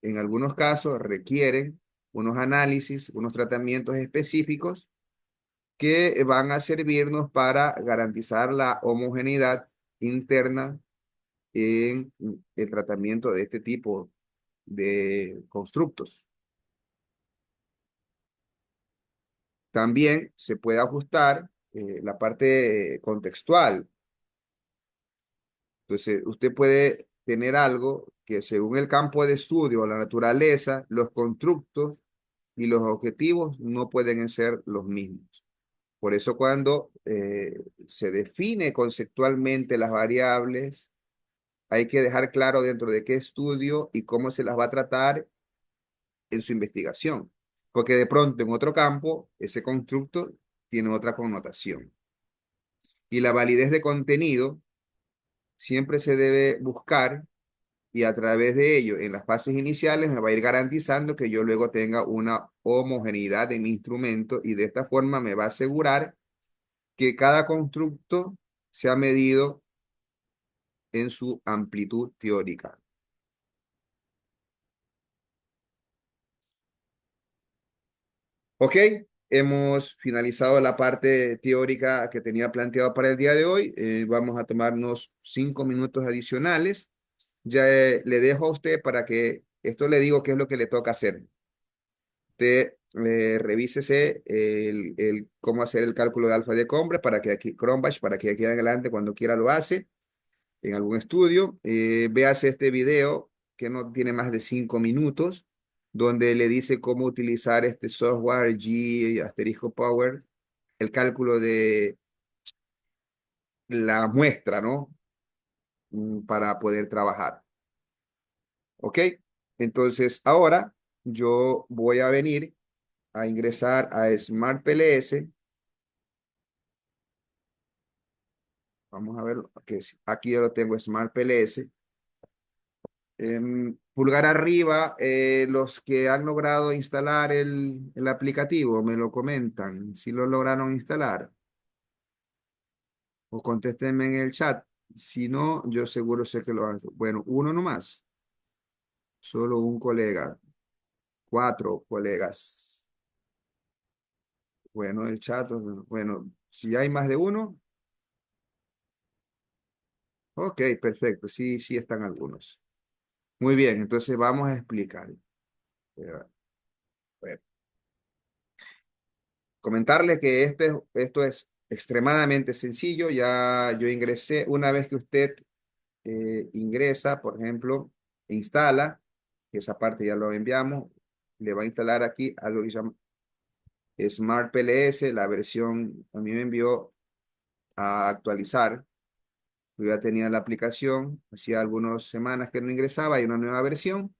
en algunos casos requieren unos análisis, unos tratamientos específicos que van a servirnos para garantizar la homogeneidad interna en el tratamiento de este tipo de constructos. También se puede ajustar la parte contextual. Entonces, usted puede tener algo que según el campo de estudio o la naturaleza, los constructos y los objetivos no pueden ser los mismos. Por eso cuando se define conceptualmente las variables, hay que dejar claro dentro de qué estudio y cómo se las va a tratar en su investigación. Porque de pronto en otro campo, ese constructo tiene otra connotación. Y la validez de contenido siempre se debe buscar y a través de ello, en las fases iniciales, me va a ir garantizando que yo luego tenga una homogeneidad en mi instrumento y de esta forma me va a asegurar que cada constructo se ha medido en su amplitud teórica. Ok, hemos finalizado la parte teórica que tenía planteado para el día de hoy. Vamos a tomarnos 5 minutos adicionales. Ya le dejo a usted para que esto le digo qué es lo que le toca hacer. Usted revísese cómo hacer el cálculo de alfa de Cronbach para que aquí en adelante cuando quiera lo hace en algún estudio. Véase este video que no tiene más de 5 minutos, donde le dice cómo utilizar este software G Power el cálculo de la muestra, ¿no? Para poder trabajar. ¿Ok? Entonces, ahora yo voy a venir a ingresar a Smart PLS. Vamos a ver, okay, aquí yo lo tengo, Smart PLS. Pulgar arriba, los que han logrado instalar el aplicativo, me lo comentan, si lo lograron instalar. O contéstenme en el chat. Si no, yo seguro sé que lo han. Bueno, uno nomás. Solo un colega. 4 colegas. Bueno, el chat. Bueno, si hay más de uno. Ok, perfecto. Sí, sí están algunos. Muy bien, entonces vamos a explicar. Bueno, comentarles que esto es extremadamente sencillo. Ya yo ingresé. Una vez que usted ingresa, por ejemplo, instala, que esa parte ya lo enviamos, le va a instalar aquí algo que se llama Smart PLS, la versión, a mí me envió a actualizar. Yo ya tenía la aplicación, hacía algunas semanas que no ingresaba, hay una nueva versión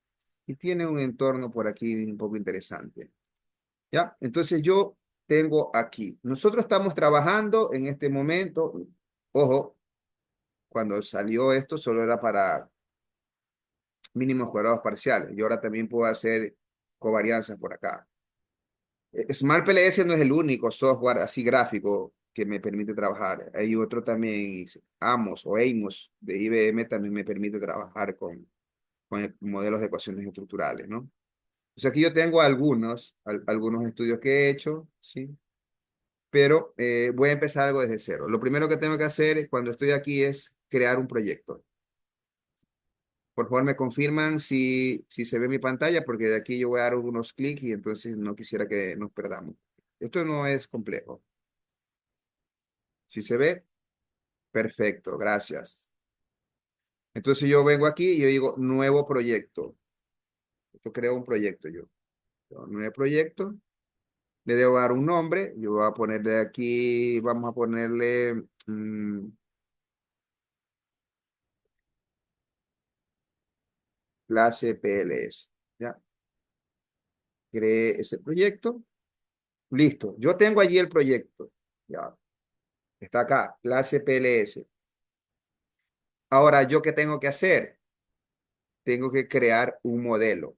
y tiene un entorno por aquí un poco interesante. ¿Ya? Entonces yo tengo aquí, nosotros estamos trabajando en este momento, ojo, cuando salió esto solo era para mínimos cuadrados parciales. Y ahora también puedo hacer covarianzas por acá. Smart PLS no es el único software así gráfico que me permite trabajar. Hay otro también, Amos o Amos de IBM también me permite trabajar con modelos de ecuaciones estructurales, ¿no? O sea, aquí yo tengo algunos estudios que he hecho, ¿sí? Pero voy a empezar algo desde cero. Lo primero que tengo que hacer cuando estoy aquí es crear un proyecto. Por favor, me confirman si se ve mi pantalla, porque de aquí yo voy a dar unos clics y entonces no quisiera que nos perdamos. Esto no es complejo. Si se ve, perfecto, gracias. Entonces yo vengo aquí y yo digo nuevo proyecto. Yo creo un proyecto yo. Nuevo proyecto. Le debo dar un nombre. Yo voy a ponerle aquí, vamos a ponerle clase PLS. Ya. Creé ese proyecto. Listo. Yo tengo allí el proyecto. Ya. Está acá, clase PLS. Ahora, ¿yo qué tengo que hacer? Tengo que crear un modelo.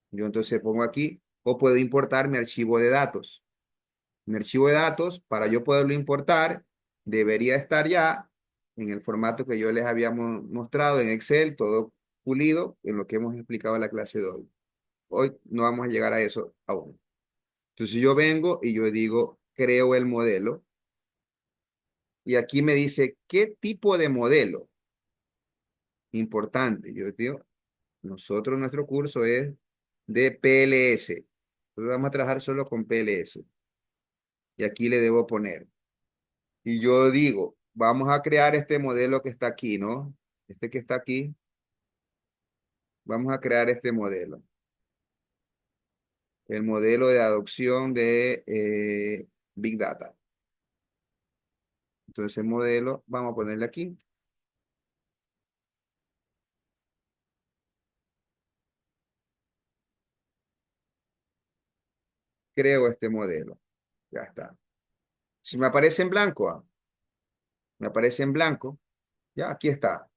Yo entonces pongo aquí, o puedo importar mi archivo de datos. Mi archivo de datos, para yo poderlo importar, debería estar ya en el formato que yo les había mostrado en Excel, todo pulido, en lo que hemos explicado en la clase de hoy. Hoy no vamos a llegar a eso aún. Entonces yo vengo y yo digo, creo el modelo. Y aquí me dice, ¿qué tipo de modelo? Importante. Yo digo, nuestro curso es de PLS. Nosotros vamos a trabajar solo con PLS. Y aquí le debo poner. Y yo digo, vamos a crear este modelo que está aquí, ¿no? Este que está aquí. Vamos a crear este modelo. El modelo de adopción de Big Data. Entonces el modelo, vamos a ponerle aquí. Creo este modelo. Ya está. Si me aparece en blanco, me aparece en blanco. Ya, aquí está.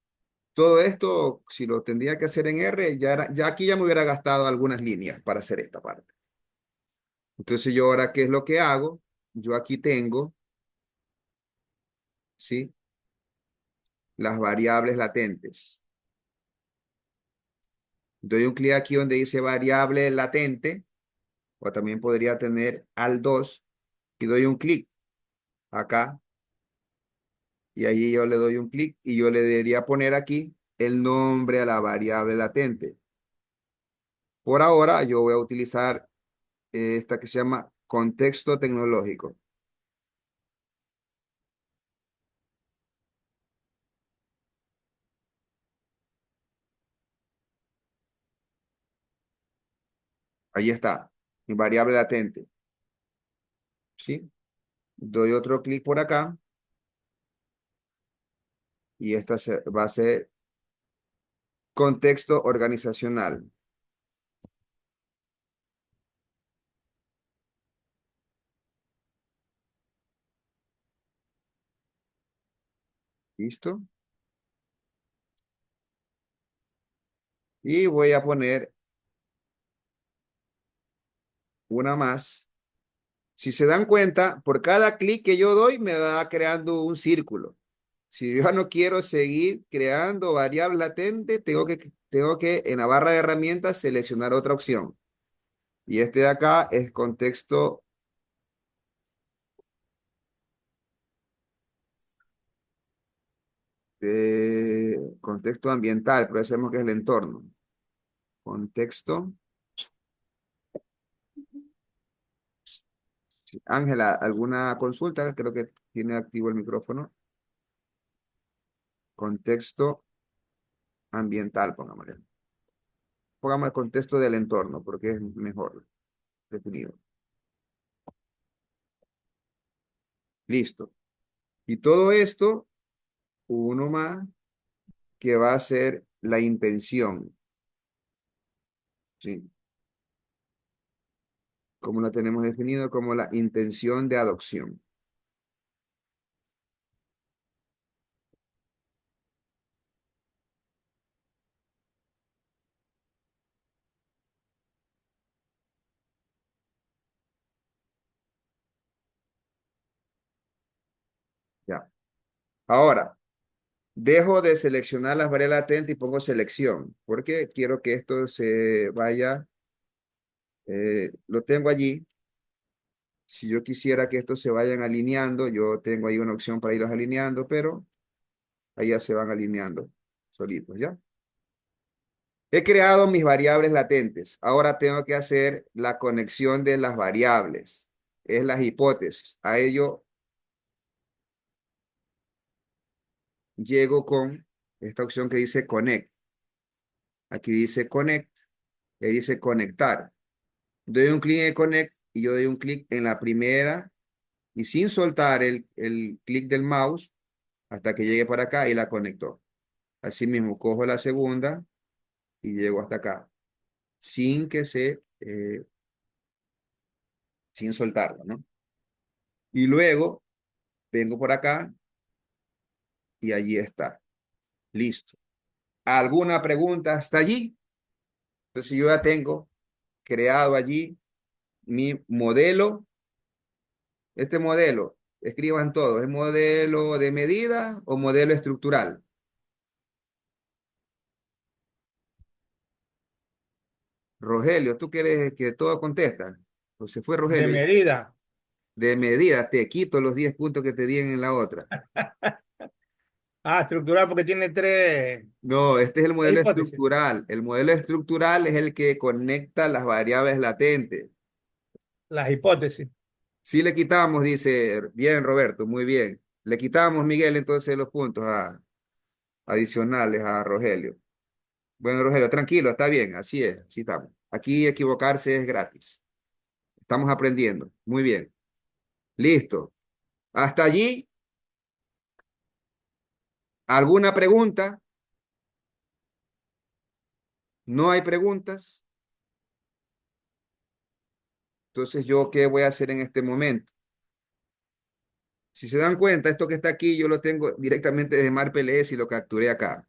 Todo esto, si lo tendría que hacer en R, ya aquí ya me hubiera gastado algunas líneas para hacer esta parte. Entonces yo ahora, ¿qué es lo que hago? Yo aquí tengo, ¿sí? Las variables latentes. Doy un clic aquí donde dice variable latente, o también podría tener al 2, y doy un clic acá, y ahí yo le doy un clic, y yo le debería poner aquí el nombre a la variable latente. Por ahora, yo voy a utilizar esta que se llama contexto tecnológico. Ahí está, mi variable latente. ¿Sí? ¿sí? Doy otro clic por acá y esta va a ser contexto organizacional. ¿Listo? Y voy a poner una más. Si se dan cuenta, por cada clic que yo doy me va creando un círculo. Si yo no quiero seguir creando variable latente, tengo que en la barra de herramientas seleccionar otra opción. Y este de acá es contexto ambiental, pero sabemos que es el entorno. Contexto. Sí. Ángela, ¿alguna consulta? Creo que tiene activo el micrófono. Contexto ambiental, pongámosle. Pongamos el contexto del entorno, porque es mejor definido. Listo. Y todo esto, uno más, que va a ser la intención. ¿Sí? Como la tenemos definido como la intención de adopción. Ya. Ahora, dejo de seleccionar las variables latentes y pongo selección, porque quiero que esto se vaya, lo tengo allí. Si yo quisiera que estos se vayan alineando, yo tengo ahí una opción para irlos alineando, pero ahí ya se van alineando solitos, ¿ya? He creado mis variables latentes. Ahora tengo que hacer la conexión de las variables. Es las hipótesis. A ello llego con esta opción que dice Connect. Aquí dice Connect. Y dice Conectar. Doy un clic en Connect y yo doy un clic en la primera y sin soltar el clic del mouse hasta que llegue para acá y la conectó. Así mismo cojo la segunda y llego hasta acá. Sin que sin soltarlo, ¿no? Y luego vengo por acá y allí está. Listo. ¿Alguna pregunta hasta allí? Entonces yo ya tengo creado allí mi modelo. Este modelo, escriban todo, ¿es modelo de medida o modelo estructural? Rogelio, ¿tú quieres que todo contesta? Pues se fue De Rogelio. medida. De medida, te quito los 10 puntos que te di en la otra. Ah, estructural porque tiene No, este es el tres modelo hipótesis. estructural. El modelo estructural es el que conecta las variables latentes. Las hipótesis. Si le quitamos, dice, bien Roberto, muy bien. Le quitamos, Miguel, entonces los puntos adicionales a Rogelio. Bueno, Rogelio, tranquilo, está bien, así es, así estamos. Aquí equivocarse es gratis. Estamos aprendiendo. Muy bien. Listo. Hasta allí, ¿alguna pregunta? ¿No hay preguntas? Entonces, ¿yo qué voy a hacer en este momento? Si se dan cuenta, esto que está aquí, yo lo tengo directamente desde MarPLS y lo capturé acá.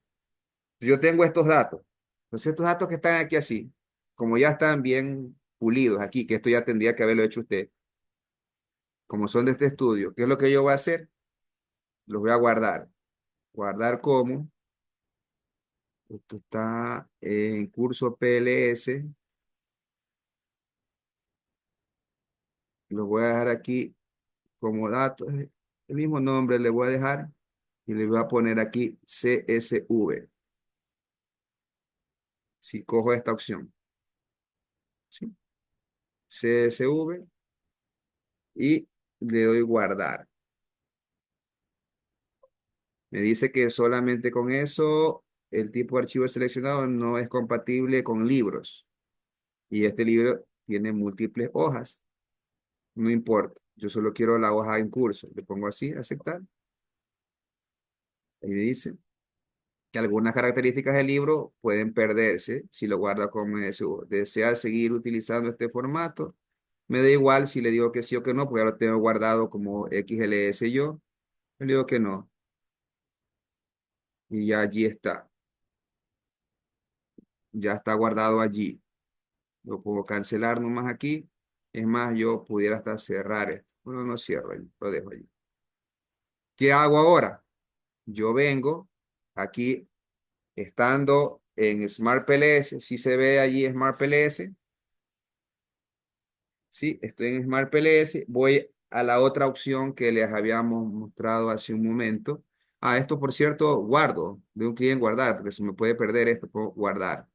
Yo tengo estos datos. Entonces, estos datos que están aquí así, como ya están bien pulidos aquí, que esto ya tendría que haberlo hecho usted, como son de este estudio, ¿qué es lo que yo voy a hacer? Los voy a guardar. Guardar como. Esto está en curso PLS. Lo voy a dejar aquí como datos. El mismo nombre le voy a dejar y le voy a poner aquí CSV. Si cojo esta opción. ¿Sí? CSV y le doy guardar. Me dice que solamente con eso el tipo de archivo seleccionado no es compatible con libros. Y este libro tiene múltiples hojas. No importa. Yo solo quiero la hoja en curso. Le pongo así, aceptar. Ahí me dice que algunas características del libro pueden perderse si lo guarda como SU. ¿Desea seguir utilizando este formato? Me da igual si le digo que sí o que no, porque ya lo tengo guardado como XLS yo. Le digo que no. Y ya allí está. Ya está guardado allí. Lo puedo cancelar nomás aquí. Es más, yo pudiera hasta cerrar esto. Bueno, no cierro allí, lo dejo allí. ¿Qué hago ahora? Yo vengo aquí, estando en Smart PLS, si se ve allí Smart PLS, sí, estoy en Smart PLS, voy a la otra opción que les habíamos mostrado hace un momento. Ah, esto por cierto, guardo, de un clic en guardar, porque se me puede perder esto, puedo guardar.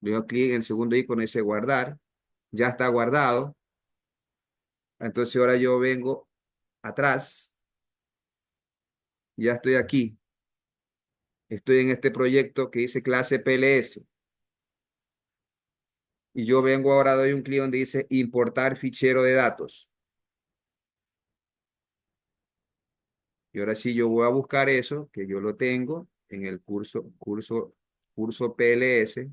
Le doy clic en el segundo icono, dice guardar, ya está guardado. Entonces ahora yo vengo atrás, ya estoy aquí, estoy en este proyecto que dice clase PLS. Y yo vengo ahora, doy un clic donde dice importar fichero de datos. Y ahora sí yo voy a buscar eso, que yo lo tengo en el curso PLS.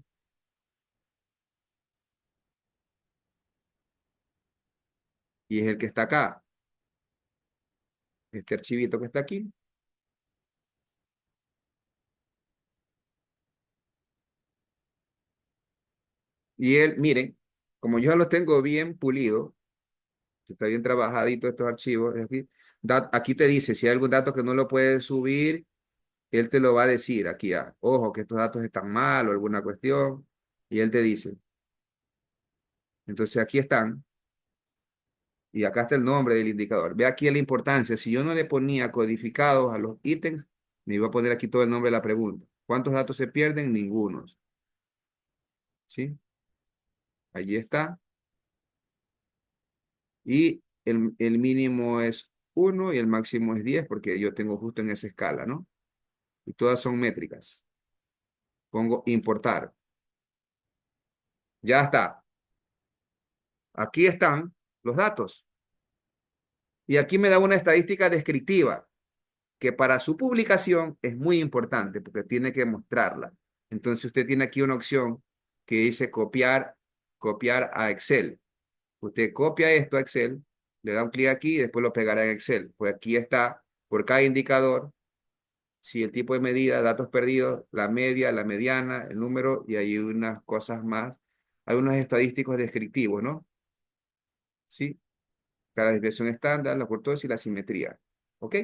Y es el que está acá. Este archivito que está aquí. Y él, miren, como yo ya los tengo bien pulido, está bien trabajadito estos archivos, aquí, aquí te dice si hay algún dato que no lo puedes subir, él te lo va a decir aquí, ojo, que estos datos están mal o alguna cuestión, y él te dice. Entonces aquí están, y acá está el nombre del indicador. Ve aquí la importancia, si yo no le ponía codificados a los ítems, me iba a poner aquí todo el nombre de la pregunta. ¿Cuántos datos se pierden? Ningunos. ¿Sí? Allí está. Y el mínimo es 1 y el máximo es 10 porque yo tengo justo en esa escala, ¿no? Y todas son métricas. Pongo importar. Ya está. Aquí están los datos. Y aquí me da una estadística descriptiva que para su publicación es muy importante porque tiene que mostrarla. Entonces usted tiene aquí una opción que dice copiar a Excel. Usted copia esto a Excel, le da un clic aquí y después lo pegará en Excel. Pues aquí está por cada indicador, si el tipo de medida, datos perdidos, la media, la mediana, el número, y hay unas cosas más. Hay unos estadísticos descriptivos, ¿no? ¿Sí? Cada desviación estándar, la cortosis y la simetría. ¿Ok?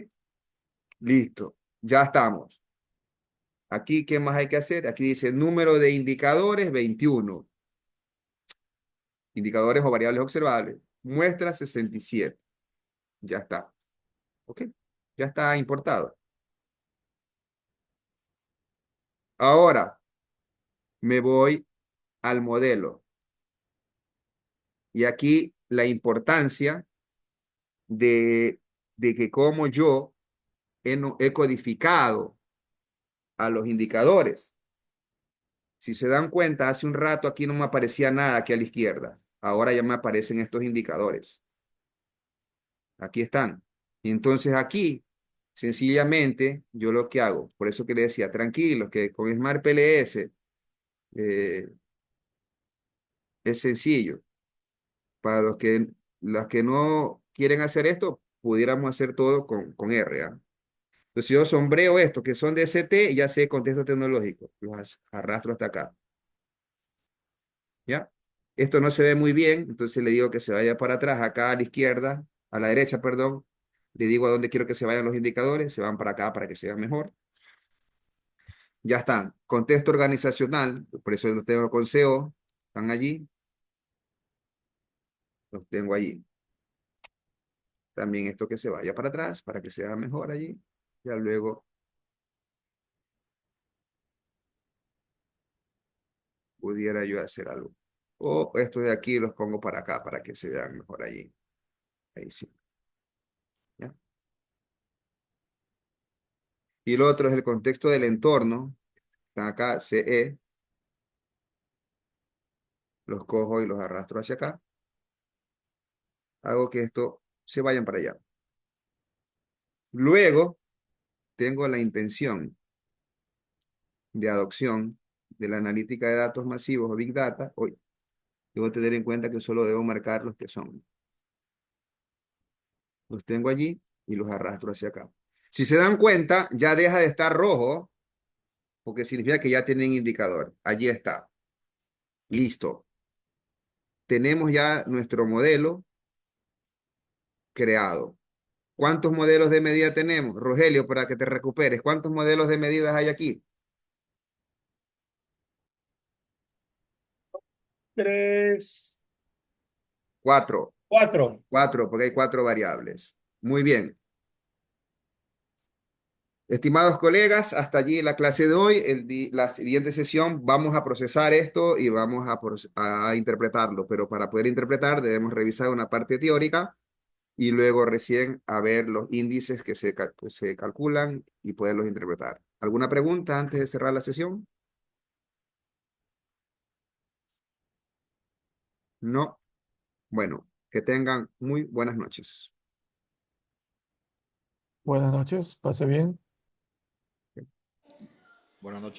Listo. Ya estamos. Aquí, ¿qué más hay que hacer? Aquí dice número de indicadores 21. Indicadores o variables observables. Muestra 67. Ya está. ¿Ok? Ya está importado. Ahora me voy al modelo. Y aquí la importancia de que como yo he codificado a los indicadores. Si se dan cuenta, hace un rato aquí no me aparecía nada aquí a la izquierda. Ahora ya me aparecen estos indicadores. Aquí están. Y entonces aquí, sencillamente, yo lo que hago, por eso que le decía, tranquilos, que con Smart PLS es sencillo. Para los que no quieren hacer esto, pudiéramos hacer todo con R. Entonces yo sombreo estos que son de ST y ya sé contexto tecnológico. Los arrastro hasta acá. ¿Ya? Esto no se ve muy bien, entonces le digo que se vaya para atrás, acá a la izquierda, a la derecha, perdón. Le digo a dónde quiero que se vayan los indicadores, se van para acá para que se vean mejor. Ya están. Contexto organizacional, por eso los tengo con CO, están allí. Los tengo allí. También esto que se vaya para atrás para que se vea mejor allí. Ya luego pudiera yo hacer algo. O esto de aquí los pongo para acá para que se vean mejor allí. Ahí sí. ¿Ya? Y lo otro es el contexto del entorno. Están acá, CE. Los cojo y los arrastro hacia acá. Hago que esto se vayan para allá. Luego, tengo la intención de adopción de la analítica de datos masivos o Big Data. Hoy, debo tener en cuenta que solo debo marcar los que son. Los tengo allí y los arrastro hacia acá. Si se dan cuenta, ya deja de estar rojo, porque significa que ya tienen indicador. Allí está. Listo. Tenemos ya nuestro modelo creado. ¿Cuántos modelos de medida tenemos? Rogelio, para que te recuperes, ¿cuántos modelos de medidas hay aquí? 3, 4. 4. 4, porque hay 4 variables. Muy bien. Estimados colegas, hasta allí la clase de hoy. La siguiente sesión vamos a procesar esto y vamos a interpretarlo, pero para poder interpretar debemos revisar una parte teórica y luego recién a ver los índices que se calculan y poderlos interpretar. ¿Alguna pregunta antes de cerrar la sesión? No. Bueno, que tengan muy buenas noches. Buenas noches, pase bien. Buenas noches.